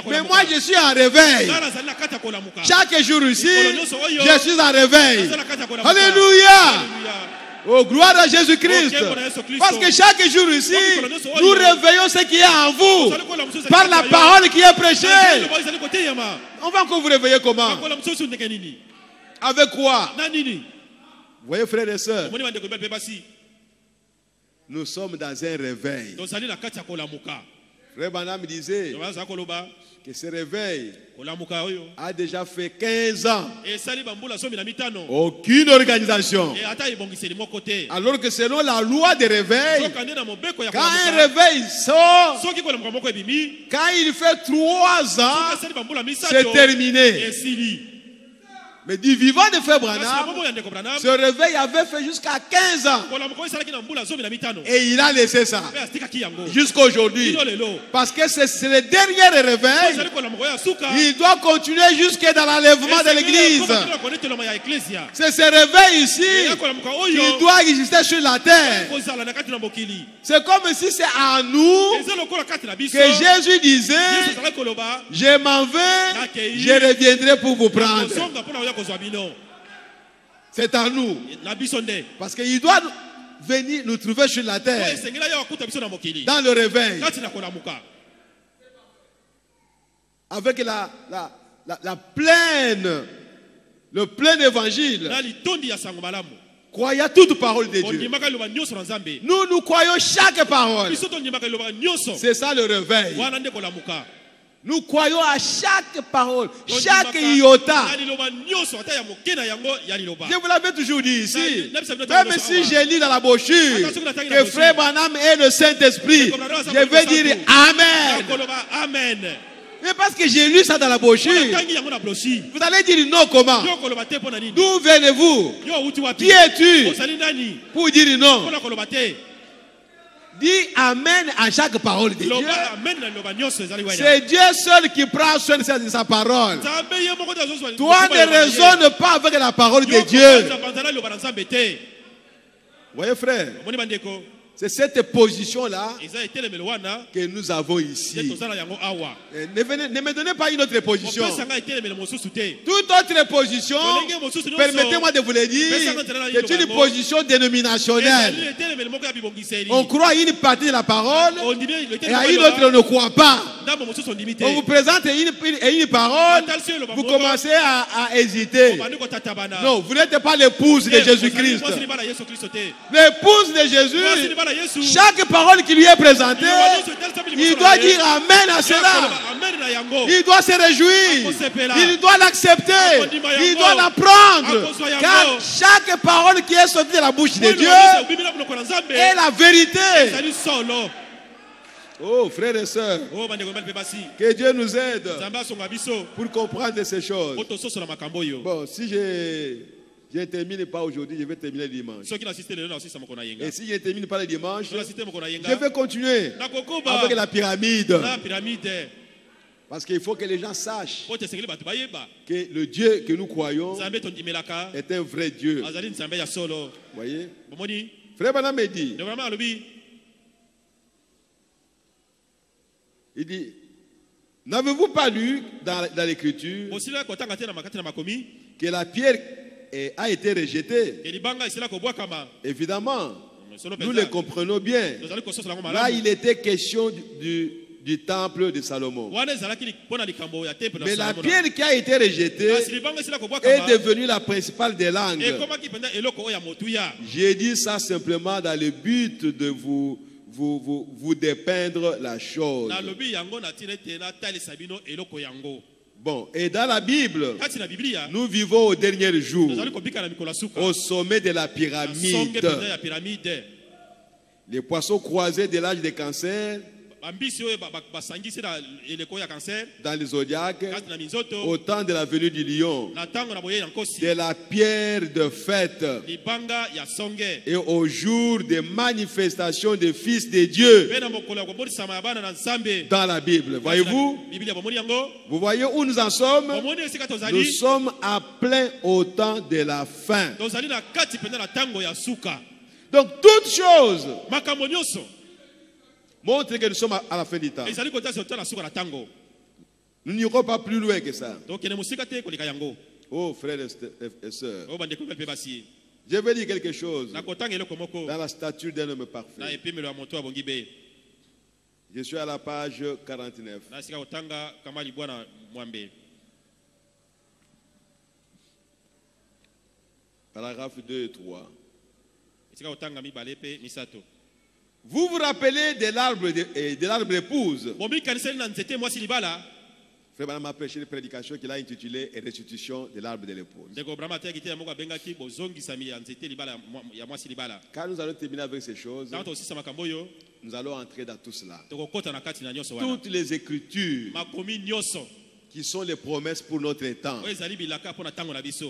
S2: Mais moi je suis en réveil. Chaque jour ici, je suis en réveil. Alléluia. Oh, gloire à Jésus-Christ. Parce que chaque jour ici, nous réveillons ce qui est en vous par la parole qui est prêchée. On va encore vous réveiller comment? Avec quoi? Vous voyez, frères et sœurs, nous sommes dans un réveil. Frère Branham disait que ce réveil a déjà fait 15 ans. Aucune organisation. Alors que selon la loi des réveils, quand un réveil sort, quand il fait 3 ans, c'est terminé. Mais du vivant de Frère Branham, ce réveil avait fait jusqu'à 15 ans. Et il a laissé ça jusqu'à aujourd'hui. Parce que c'est le dernier réveil. Il doit continuer jusqu'à dans l'enlèvement de l'église. C'est ce réveil ici qui doit exister sur la terre. C'est comme si c'est à nous que Jésus disait: je m'en vais, je reviendrai pour vous prendre. C'est à nous. Parce qu'il doit venir nous trouver sur la terre dans le réveil, avec le plein évangile, croyant toute parole de Dieu. Nous croyons chaque parole. C'est ça le réveil. Nous croyons à chaque parole, chaque iota. Je vous l'avais toujours dit ici. Même si j'ai lu dans la brochure que Frère Branham est le Saint-Esprit, je vais dire Amen. Mais parce que j'ai lu ça dans la brochure, vous allez dire non comment? D'où venez-vous? Qui es-tu pour dire non? Dis Amen à chaque parole de Dieu. C'est Dieu seul qui prend soin de sa parole. Toi ne raisonnes pas avec la parole de Dieu. Voyez frère, c'est cette position-là que nous avons ici. Ne me donnez pas une autre position. Toute autre position, permettez-moi de vous le dire, c'est une position dénominationnelle. On croit à une partie de la parole et à une autre on ne croit pas. On vous présente une parole, vous commencez à hésiter. Non, vous n'êtes pas l'épouse de Jésus-Christ. L'épouse de Jésus, chaque parole qui lui est présentée, il doit dire Amen à cela. Il doit se réjouir. Il doit l'accepter. Il doit la prendre. Car chaque parole qui est sortie de la bouche de Dieu est la vérité. Oh, frères et sœurs, que Dieu nous aide pour comprendre ces choses. Bon, si je ne termine pas aujourd'hui, je vais terminer le dimanche. Et si je ne termine pas le dimanche, je vais continuer avec la pyramide. Parce qu'il faut que les gens sachent que le Dieu que nous croyons est un vrai Dieu. Vous voyez? Frère Branham me dit, il dit, n'avez-vous pas lu dans l'écriture que la pierre a été rejetée? Évidemment, nous le comprenons bien. Là, il était question du temple de Salomon. Mais la pierre qui a été rejetée est devenue la principale des langues. J'ai dit ça simplement dans le but de vous dépeindre la chose. Bon, et dans la Bible, nous vivons au dernier jour, au sommet de la pyramide. Les poissons croisés de l'âge de cancer, dans les zodiaques, au temps de la venue du lion, de la pierre de fête, et au jour des manifestations des fils de Dieu dans la Bible. Voyez-vous? Vous voyez où nous en sommes? Nous sommes à plein au temps de la fin. Donc toutes choses montre que nous sommes à la fin du temps. Nous n'irons pas plus loin que ça. Oh frères et sœurs, je vais dire quelque chose dans la stature d'un homme parfait. Je suis à la page 49. Paragraphe 2 et 3. Vous vous rappelez de l'arbre épouse? Frère Branham a prêché une prédication qu'il a intitulée Restitution de l'arbre de l'épouse. Quand nous allons terminer avec ces choses, nous allons entrer dans tout cela. Toutes les écritures qui sont les promesses pour notre temps.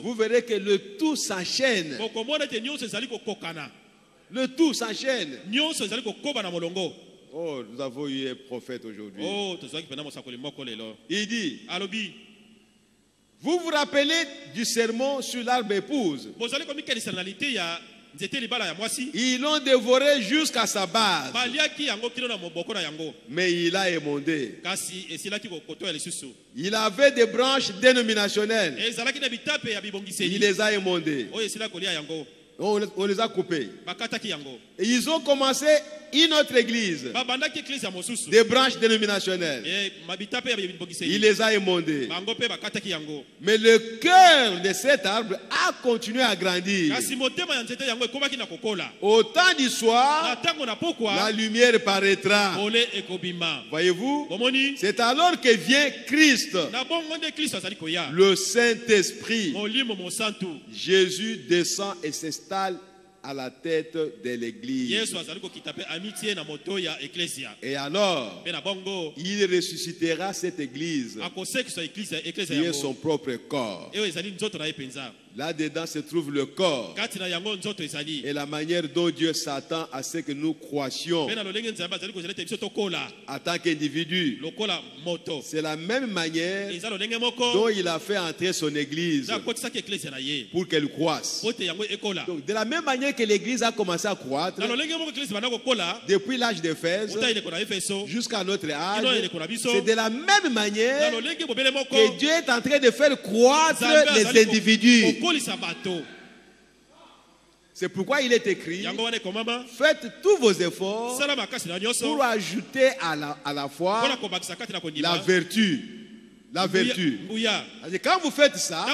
S2: Vous verrez que le tout s'enchaîne. Le tout s'enchaîne. Oh, nous avons eu un prophète aujourd'hui. Il dit, vous vous rappelez du sermon sur l'arbre épouse? Ils l'ont dévoré jusqu'à sa base. Mais il a émondé. Il avait des branches dénominationnelles. Il les a émondées. On les a coupés. Et ils ont commencé une autre église. Des branches dénominationnelles. Il les a émondées. Mais le cœur de cet arbre a continué à grandir. Au temps du soir, la lumière paraîtra. Voyez-vous? C'est alors que vient Christ, le Saint-Esprit. Jésus descend et s'installe à la tête de l'église. Et alors, il ressuscitera cette église qui est son propre corps. Là-dedans se trouve le corps. Et la manière dont Dieu s'attend à ce que nous croissions en tant qu'individus. C'est la même manière dont il a fait entrer son église pour qu'elle croisse. Donc, de la même manière que l'église a commencé à croître depuis l'âge d'Éphèse jusqu'à notre âge, c'est de la même manière que Dieu est en train de faire croître les individus. C'est pourquoi il est écrit: faites tous vos efforts pour ajouter à la foi la vertu. La vertu. Quand vous faites ça,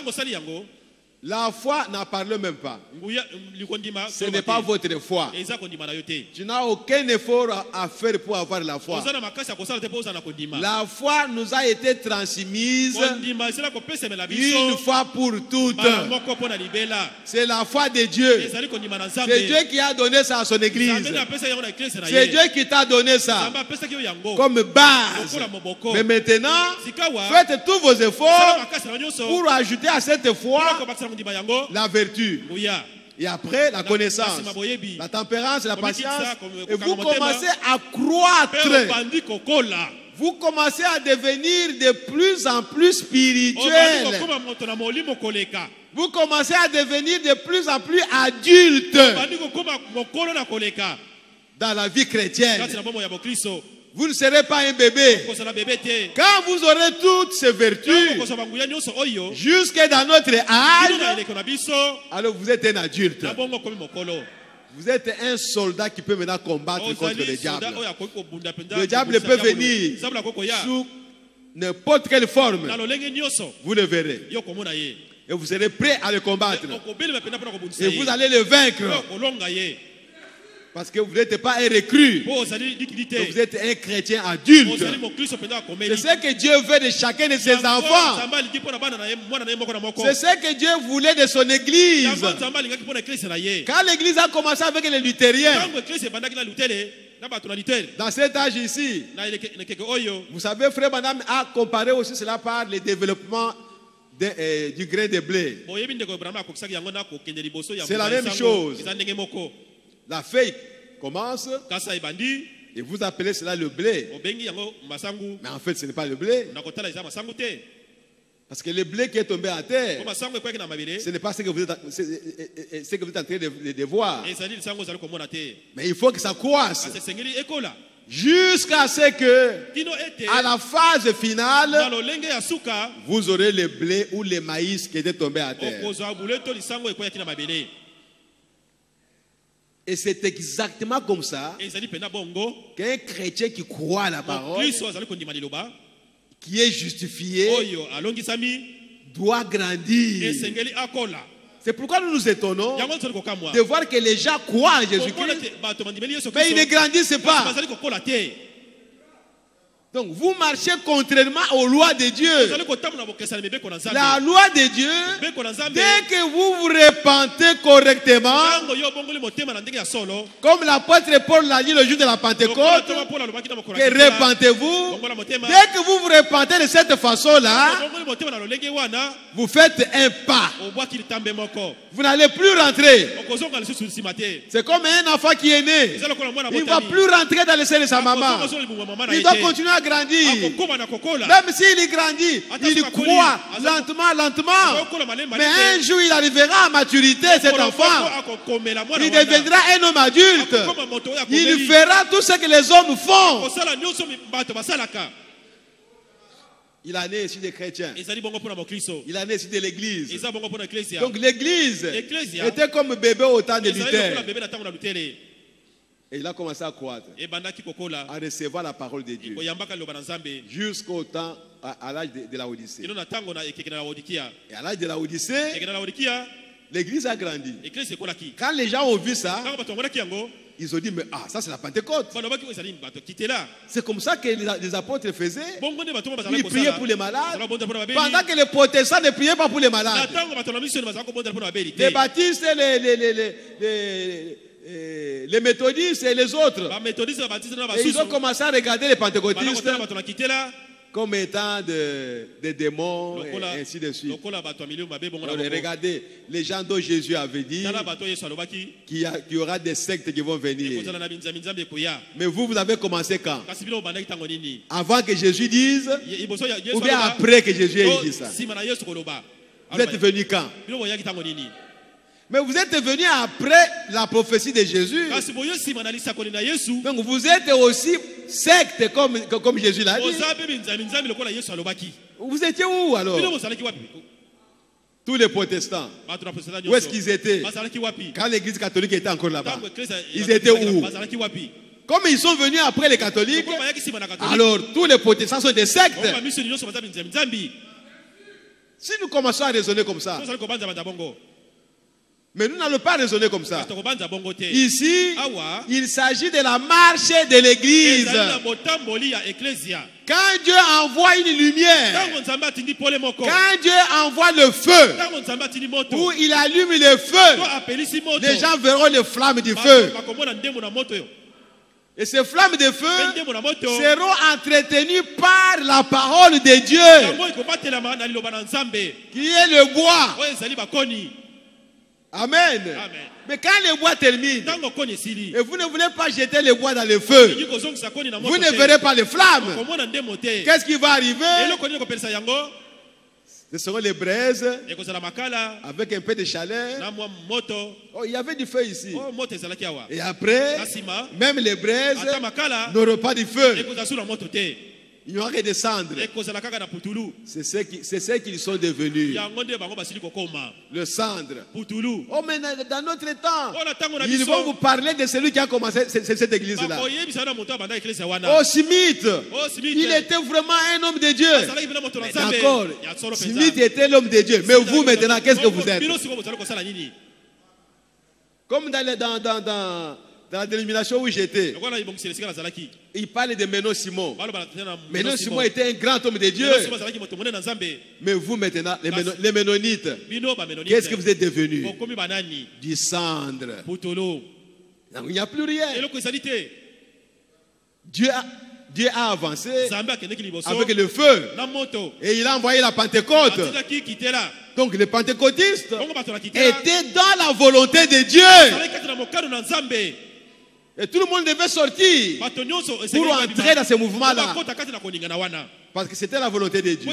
S2: la foi n'en parle même pas. Ce n'est pas votre foi. Tu n'as aucun effort à faire pour avoir la foi. La foi nous a été transmise une fois pour toutes. C'est la foi de Dieu. C'est Dieu qui a donné ça à son église. C'est Dieu qui t'a donné ça comme base. Mais maintenant, faites tous vos efforts pour ajouter à cette foi la vertu. Et après, la connaissance, la tempérance, la patience. Et vous commencez à croître. Vous commencez à devenir de plus en plus spirituel. Vous commencez à devenir de plus en plus adulte dans la vie chrétienne. Vous ne serez pas un bébé. Quand vous aurez toutes ces vertus jusque dans notre âge, alors vous êtes un adulte. Vous êtes un soldat qui peut maintenant combattre contre le diable. Le diable peut venir sous n'importe quelle forme. Vous le verrez. Et vous serez prêt à le combattre. Et vous allez le vaincre. Parce que vous n'êtes pas un recrue. Vous êtes un chrétien adulte. C'est ce que Dieu veut de chacun de ses enfants. C'est ce que Dieu voulait de son église. Quand l'église a commencé avec les luthériens, dans cet âge ici, vous savez, Frère Madame a comparé aussi cela par le développement du grain de blé. C'est la même chose. La feuille commence et vous appelez cela le blé. Mais en fait, ce n'est pas le blé. Parce que le blé qui est tombé à terre, ce n'est pas ce que vous êtes en train de voir. Mais il faut que ça croisse. Jusqu'à ce que, à la phase finale, vous aurez le blé ou le maïs qui était tombé à terre. Et c'est exactement comme ça qu'un chrétien qui croit à la parole, qui est justifié, doit grandir. C'est pourquoi nous nous étonnons de voir que les gens croient en Jésus-Christ, mais ils ne grandissent pas. Donc vous marchez contrairement aux lois de Dieu. La loi de Dieu, dès que vous vous repentez correctement, comme l'apôtre Paul l'a dit le jour de la Pentecôte, que repentez-vous. Dès que vous vous repentez de cette façon-là, vous faites un pas. Vous n'allez plus rentrer. C'est comme un enfant qui est né. Il ne va plus rentrer dans le sein de sa maman. Il doit continuer à grandir. Même s'il grandit, il croit lentement. Mais un jour, il arrivera à maturité, cet enfant. Il deviendra un homme adulte. Il fera tout ce que les hommes font. Il a né ici des chrétiens. Il a né ici de l'église. Donc l'église était comme bébé au temps de Luther. Et il a commencé à croître, à recevoir la parole de Dieu, jusqu'au temps, à l'âge de la Odyssée. Et à l'âge de la Odyssée, l'église a grandi. Quand les gens ont vu ça, ils ont dit, mais ça c'est la Pentecôte. C'est comme ça que les apôtres faisaient. Ils priaient pour les malades, pendant que les protestants ne priaient pas pour les malades. Les baptistes, les méthodistes et les autres. Et ils ont commencé à regarder les pentecôtistes comme étant des démons et ainsi de suite. Alors, regardez, les gens dont Jésus avait dit qu'il y aura des sectes qui vont venir. Mais vous avez commencé quand? Avant que Jésus dise ou bien après que Jésus ait dit ça? Vous êtes venu quand? Mais vous êtes venu après la prophétie de Jésus. Donc vous êtes aussi secte comme Jésus l'a dit. Vous étiez où alors? Tous les protestants. Où est-ce qu'ils étaient? Quand l'église catholique était encore là-bas. Ils étaient où? Comme ils sont venus après les catholiques, alors tous les protestants sont des sectes. Si nous commençons à raisonner comme ça, mais nous n'allons pas raisonner comme ça. Ici, il s'agit de la marche de l'église. Quand Dieu envoie une lumière, quand Dieu envoie le feu, où il allume le feu, les gens verront les flammes du feu. Et ces flammes de feu seront entretenues par la parole de Dieu, qui est le bois. Amen. Mais quand le bois termine, et vous ne voulez pas jeter le bois dans le feu, vous ne verrez pas les flammes. Qu'est-ce qui va arriver? Ce seront les braises avec un peu de chaleur. Oh, il y avait du feu ici. Et après, même les braises n'auront pas du feu. Il n'y aura que des cendres. C'est ce qu'ils sont devenus. Le cendre. Oh, mais dans notre temps, ils vont vous parler de celui qui a commencé cette église-là. Oh, Smith. Il était vraiment un homme de Dieu. D'accord. Smith était l'homme de Dieu. Mais vous, maintenant, qu'est-ce que vous êtes? Comme dans la dénomination où j'étais, il parlait de Menon Simon. Menon Simon était un grand homme de Dieu. Mais vous maintenant, les Ménonites, qu'est-ce que vous êtes devenus? Du cendre. Il n'y a plus rien. Dieu a avancé avec le feu. Et il a envoyé la Pentecôte. Donc les pentecôtistes étaient dans la volonté de Dieu. Et tout le monde devait sortir pour entrer dans ce mouvement-là. Parce que c'était la volonté de Dieu.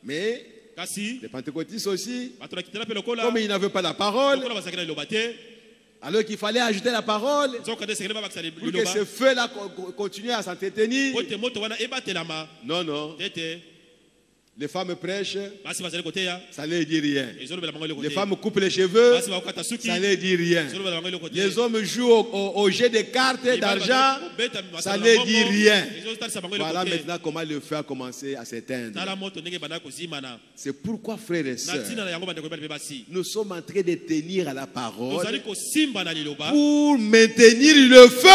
S2: Mais les pentecôtistes aussi, comme ils n'avaient pas la parole, alors qu'il fallait ajouter la parole pour que ce feu-là continue à s'entretenir. Non, non. Les femmes prêchent, ça ne leur dit rien. Les femmes coupent les cheveux, ça ne leur dit rien. Les hommes jouent au jet de cartes d'argent, ça ne leur dit rien. Voilà maintenant comment le feu a commencé à s'éteindre. C'est pourquoi, frères et sœurs, nous sommes en train de tenir à la parole pour maintenir le feu.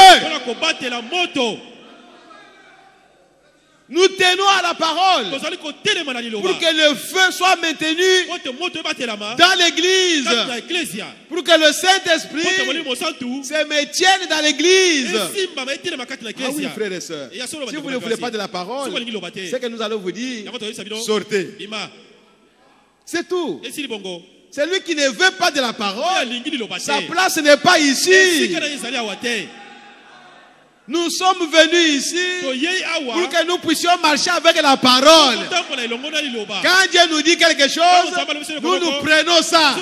S2: Nous tenons à la parole pour que le feu soit maintenu dans l'église, pour que le Saint-Esprit se maintienne dans l'église. Ah oui, frères et sœurs, si vous ne voulez pas de la parole, c'est que nous allons vous dire, sortez. C'est tout. Celui qui ne veut pas de la parole, sa place n'est pas ici. Nous sommes venus ici pour que nous puissions marcher avec la parole. Quand Dieu nous dit quelque chose, nous prenons ça.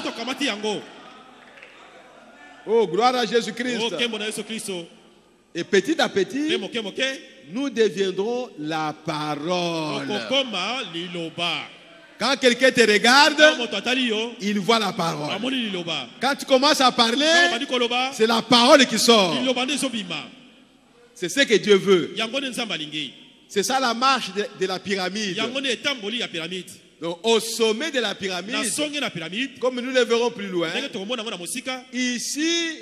S2: Oh, gloire à Jésus-Christ. Et petit à petit, nous deviendrons la parole. Quand quelqu'un te regarde, il voit la parole. Quand tu commences à parler, c'est la parole qui sort. C'est ce que Dieu veut. C'est ça la marche de la pyramide. Donc au sommet de la pyramide, comme nous le verrons plus loin, ici,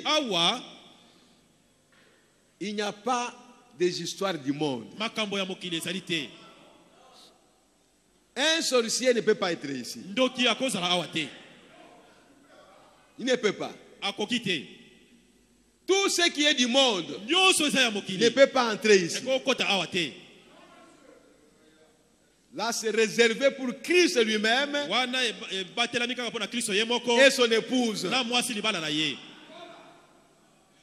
S2: il n'y a pas des histoires du monde. Un sorcier ne peut pas être ici. Il ne peut pas. Tout ce qui est du monde ne peut pas entrer ici. Là, c'est réservé pour Christ lui-même et son épouse.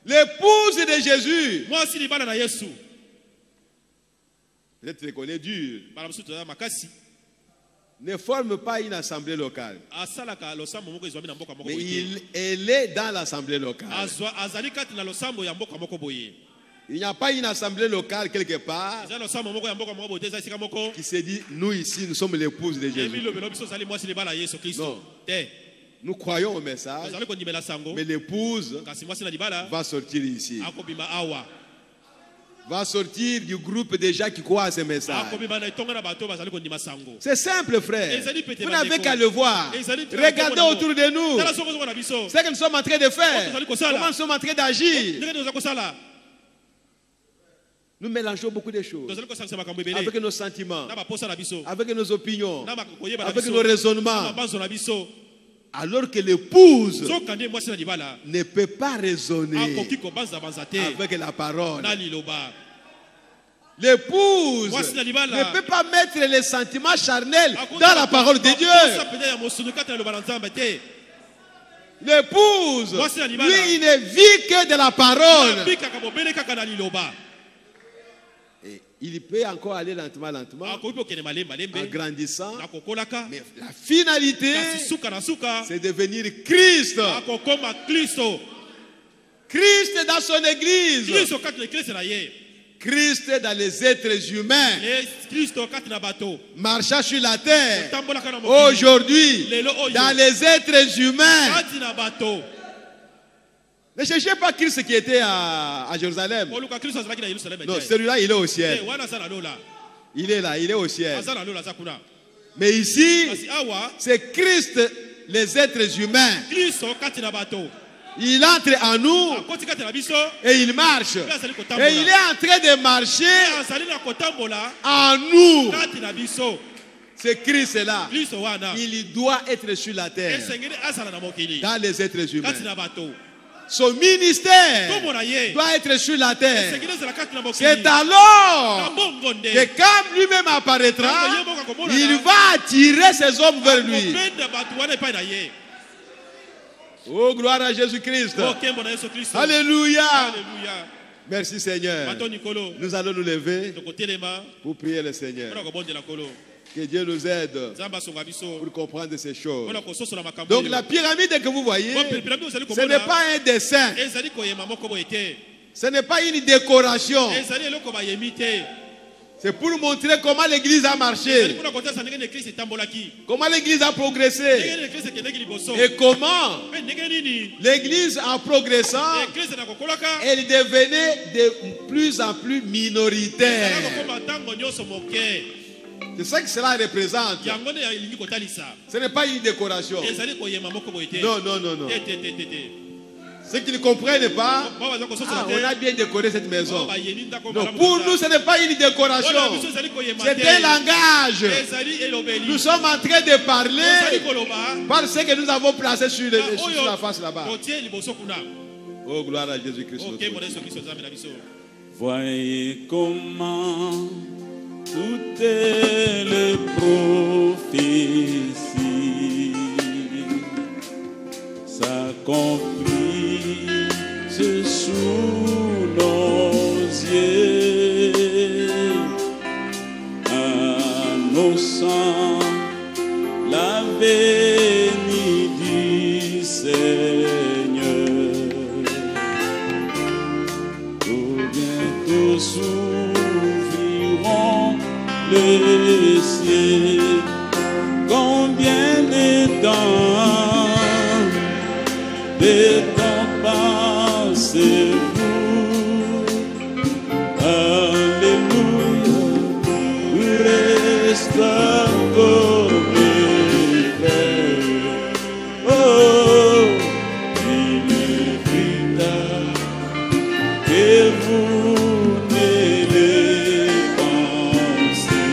S2: L'épouse de Jésus. Peut-être que tu connais dur. Ne forme pas une assemblée locale. Mais elle est dans l'assemblée locale. Il n'y a pas une assemblée locale quelque part qui se dit, nous ici, nous sommes l'épouse de Jésus. Non. Nous croyons au message, mais l'épouse va sortir ici. Va sortir du groupe des gens qui croient à ce message. C'est simple, frère. Vous n'avez qu'à le voir. Regardez autour de nous. C'est ce que nous sommes en train de faire. Comment nous sommes en train d'agir. Nous mélangeons beaucoup de choses. Avec nos sentiments, avec nos opinions, avec nos raisonnements. Alors que l'épouse ne peut pas raisonner avec la parole. L'épouse ne peut pas mettre les sentiments charnels dans la parole de Dieu. L'épouse, lui, il ne vit que de la parole. Et il peut encore aller lentement, en grandissant. Mais la finalité, c'est de devenir Christ. Christ dans son église. Christ dans les êtres humains. Marchant sur la terre. Aujourd'hui, dans les êtres humains. Ne cherchez pas Christ qui était à Jérusalem. Non, celui-là, il est au ciel. Il est là, il est au ciel. Mais ici, c'est Christ, les êtres humains. Il entre en nous et il marche. Et il est en train de marcher en nous. C'est Christ là. Il doit être sur la terre. Dans les êtres humains. Son ministère doit être sur la terre. C'est alors que quand lui-même apparaîtra, il va attirer ses hommes vers lui. Oh, gloire à Jésus-Christ. Alléluia. Merci Seigneur. Nous allons nous lever pour prier le Seigneur. Que Dieu nous aide pour comprendre ces choses. Donc la pyramide que vous voyez, ce n'est pas un dessin. Ce n'est pas une décoration. C'est pour montrer comment l'église a marché. Comment l'église a progressé. Et comment l'église en progressant, elle devenait de plus en plus minoritaire. C'est ça que cela représente. Ce n'est pas une décoration. Non, non, non, non. Ceux qui ne comprennent pas, on a bien décoré cette maison. Non, pour nous, ce n'est pas une décoration. C'est un langage. Nous sommes en train de parler par ce que nous avons placé sur la face là-bas. Oh, gloire à Jésus-Christ.
S1: Voyez comment toutes les prophéties s'accomplissent sous nos yeux. Annonçant la venue du Seigneur. Tout bientôt s'ouvriront les cieux. Combien de temps passez-vous? Alléluia, reste encore mes frères. Oh, il est vital que vous ne les pensez.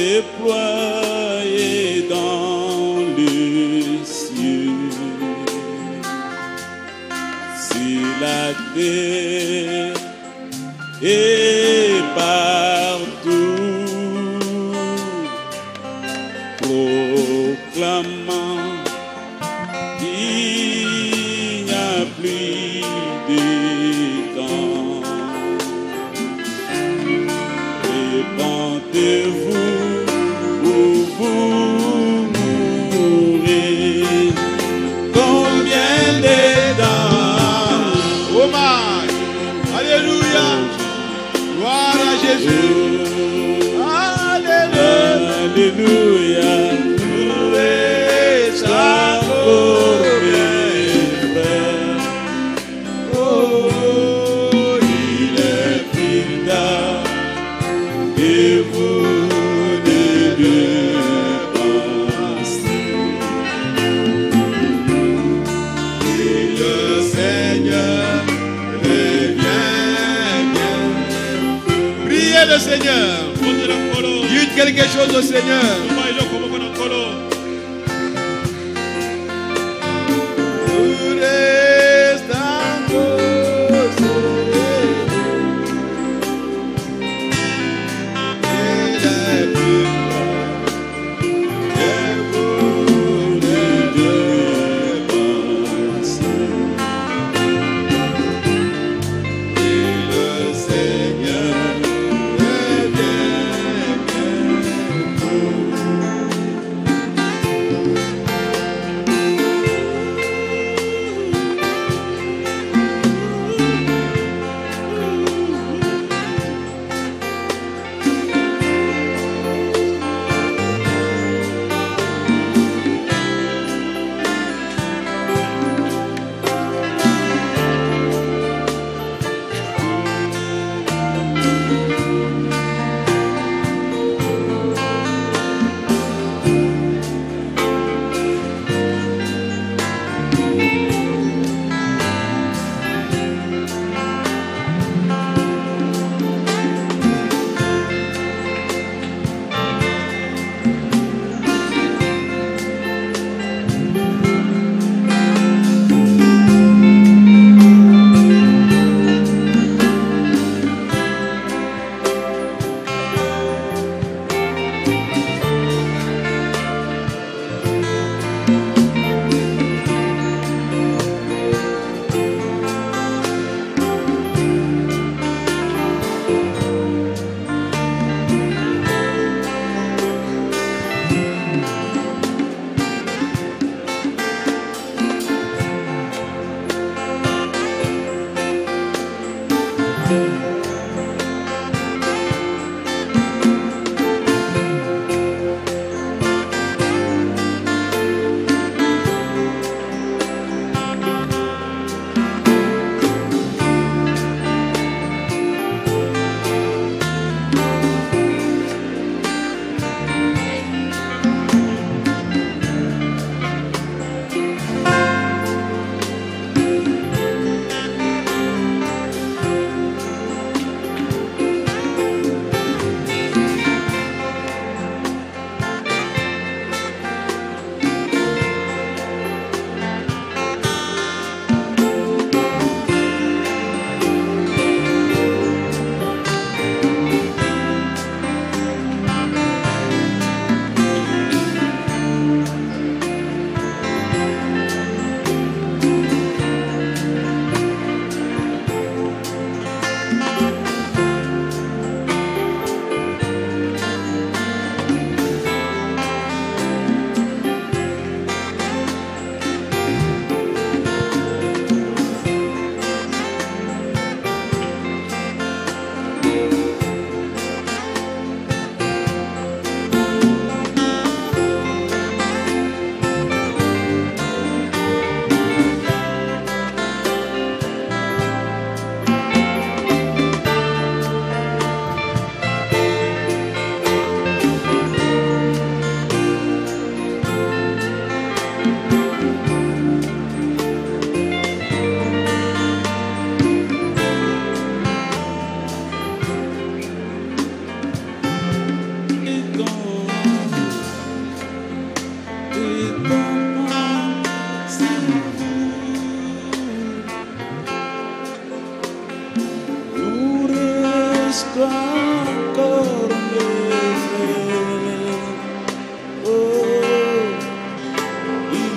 S1: déployé dans le ciel, sur la terre et partout, proclamant qu'il n'y a plus de temps. Répandez-vous ou vous mourrez. Combien de temps?
S2: Oh my! Alléluia! Gloire à Jésus!
S1: Alléluia!
S2: Le Seigneur, dites quelque chose au Seigneur.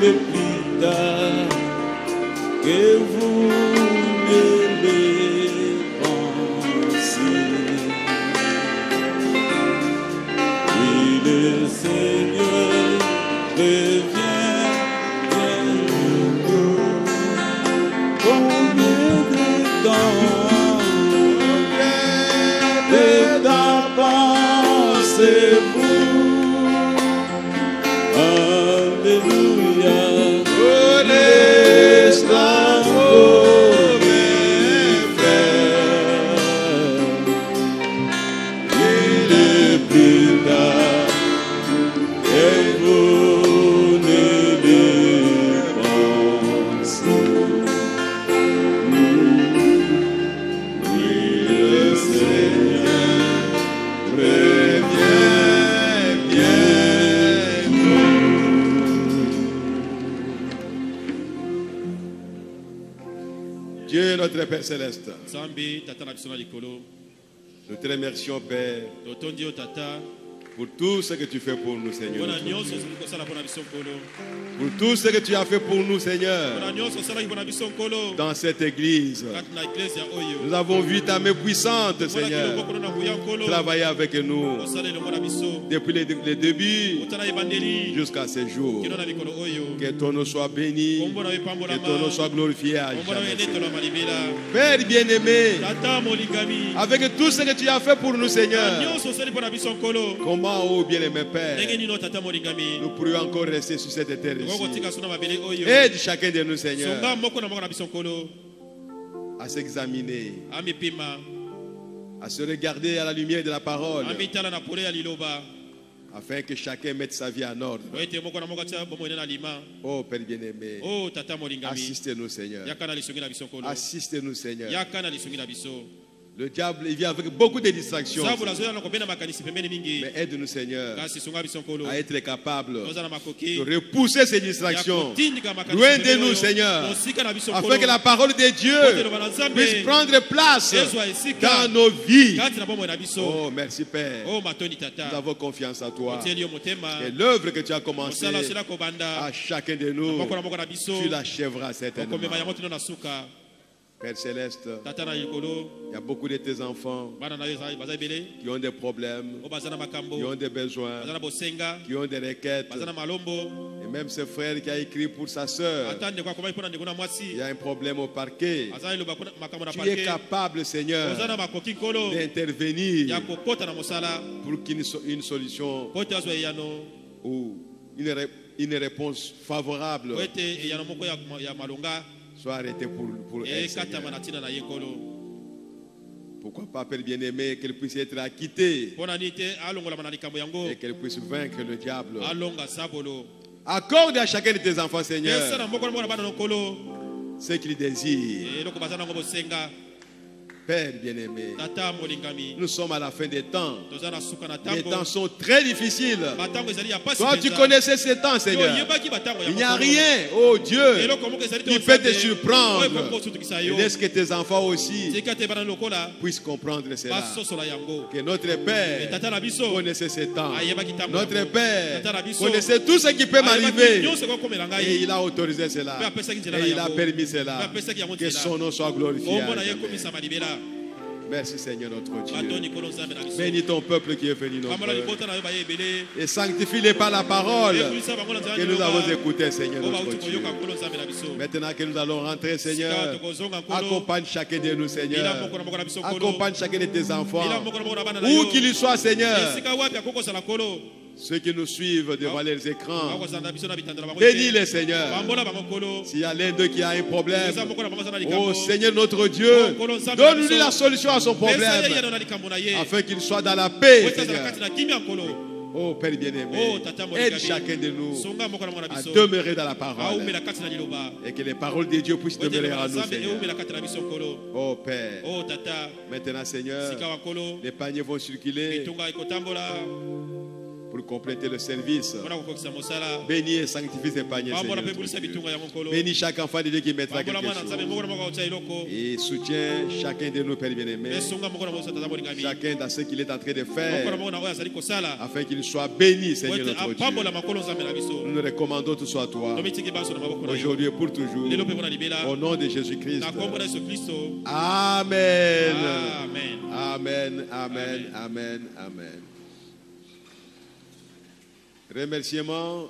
S1: le plus tard que vous ne le pensez. Oui, le Seigneur revient bientôt. Combien de temps pensez-vous? Alléluia.
S2: Dieu notre Père Céleste, nous te remercions, Père, pour tout ce que tu fais pour nous, Seigneur. Pour tout ce que tu as fait pour nous, Seigneur. Dans cette église, nous avons vu ta main puissante, Seigneur, travailler avec nous depuis les débuts jusqu'à ce jour. Que ton nom soit béni, que ton nom soit glorifié à jamais. Père bien-aimé, avec tout ce que tu as fait pour nous, Seigneur, comment, oh bien-aimé Père, nous pourrions encore rester sur cette terre ici. Aide chacun de nous, Seigneur, à s'examiner, à se regarder à la lumière de la parole, afin que chacun mette sa vie en ordre. Oh Père bien-aimé, assistez-nous, Seigneur. Assistez-nous, Seigneur. Le diable, il vient avec beaucoup de distractions. Mais aide-nous, Seigneur, à être capable de repousser ces distractions loin de nous, Seigneur, afin que la parole de Dieu puisse prendre place dans nos vies. Oh, merci Père. Nous avons confiance en toi. Et l'œuvre que tu as commencée à chacun de nous, tu l'achèveras certainement. Père Céleste, il y a beaucoup de tes enfants qui ont des problèmes, qui ont des besoins, qui ont des requêtes. Et même ce frère qui a écrit pour sa soeur, il y a un problème au parquet. Tu es capable, Seigneur, d'intervenir pour qu'il y ait une solution ou une réponse favorable soit arrêté pour elle, Seigneur. Pourquoi pas, Père bien-aimé, qu'elle puisse être acquittée et qu'elle puisse vaincre le diable. Accorde à chacun de tes enfants, Seigneur, ce qu'il désire. Père bien-aimé, nous sommes à la fin des temps. Les temps sont très difficiles. Toi, tu connaissais ces temps, Seigneur. Il n'y a rien, oh Dieu, qui peut te surprendre. Et laisse que tes enfants aussi puissent comprendre cela. Que notre Père connaissait ces temps. Notre Père connaissait tout ce qui peut m'arriver. Et il a autorisé cela. Et il a permis cela. Que son nom soit glorifié. Merci Seigneur notre Dieu. Bénis ton peuple qui est venu nombreux. Et sanctifie-les par la parole que nous avons écoutée, Seigneur notre Dieu. Maintenant que nous allons rentrer, Seigneur, accompagne chacun de nous, Seigneur. Accompagne chacun de tes enfants. Où qu'il soit, Seigneur. Ceux qui nous suivent devant les écrans, bénis-les, Seigneur. S'il y a l'un d'eux qui a un problème, oh Seigneur notre Dieu, donne-lui la solution à son problème, afin qu'il soit dans la paix, Seigneur. Oh Père bien-aimé, aide chacun de nous à demeurer dans la parole et que les paroles de Dieu puissent demeurer en nous, Seigneur. Oh Père, maintenant Seigneur, les paniers vont circuler pour pour compléter le service. Bénis et sanctifie ces paniers, Seigneur. Bénis chaque enfant de Dieu qui mettra quelque chose. Et soutiens chacun de nous, Père bien-aimé. Chacun dans ce qu'il est en train de faire, afin qu'il soit béni, Seigneur notre Dieu. Nous nous recommandons tout soit à toi, aujourd'hui et pour toujours, au nom de Jésus-Christ. Amen. Amen, amen, amen, amen. Remerciement,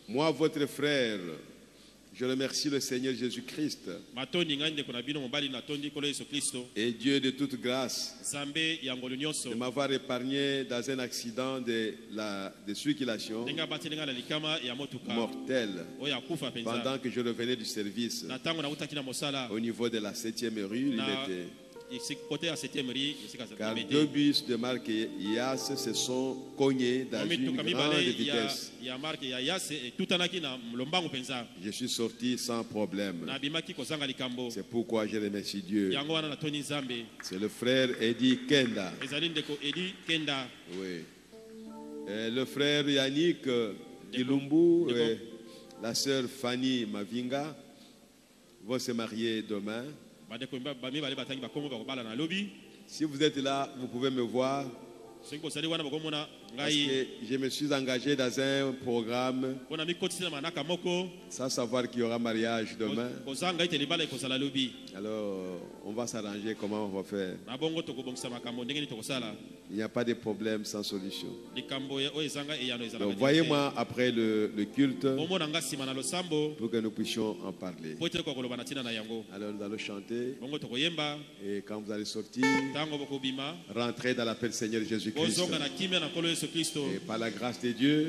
S2: moi, votre frère, je remercie le Seigneur Jésus-Christ et Dieu de toute grâce de m'avoir épargné dans un accident de circulation mortel pendant que je revenais du service au niveau de la 7e rue. Car deux bus de marque IAS se sont cognés dans une grande vitesse. Je suis sorti sans problème. C'est pourquoi je remercie Dieu. C'est le frère Eddie Kenda. Oui. Le frère Yannick Dilumbu et la sœur Fanny Mavinga vont se marier demain. Si vous êtes là, vous pouvez me voir. Parce que je me suis engagé dans un programme sans savoir qu'il y aura mariage demain. Alors, on va s'arranger comment on va faire. Il n'y a pas de problème sans solution. Donc, voyez-moi après le culte pour que nous puissions en parler. Alors, nous allons chanter. Et quand vous allez sortir, rentrez dans l'appel Seigneur Jésus-Christ. Et par la grâce de Dieu,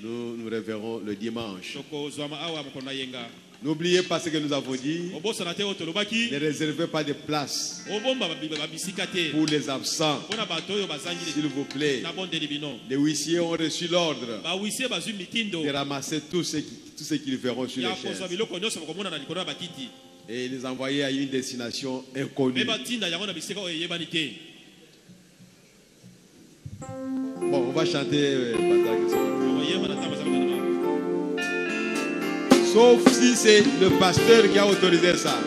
S2: nous nous reverrons le dimanche. N'oubliez pas ce que nous avons dit. Ne réservez pas de place pour les absents, s'il vous plaît. Les huissiers ont reçu l'ordre de ramasser tout ce qu'ils verront sur les chaises et les envoyer à une destination inconnue. Bon, on va chanter. Sauf si c'est le pasteur qui a autorisé ça.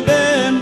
S3: Bembo,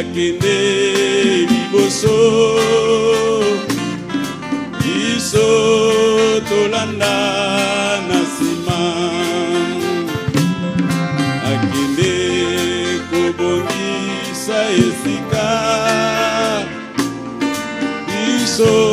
S1: akende liboso biso tolanda na sima akende kobongisa esika biso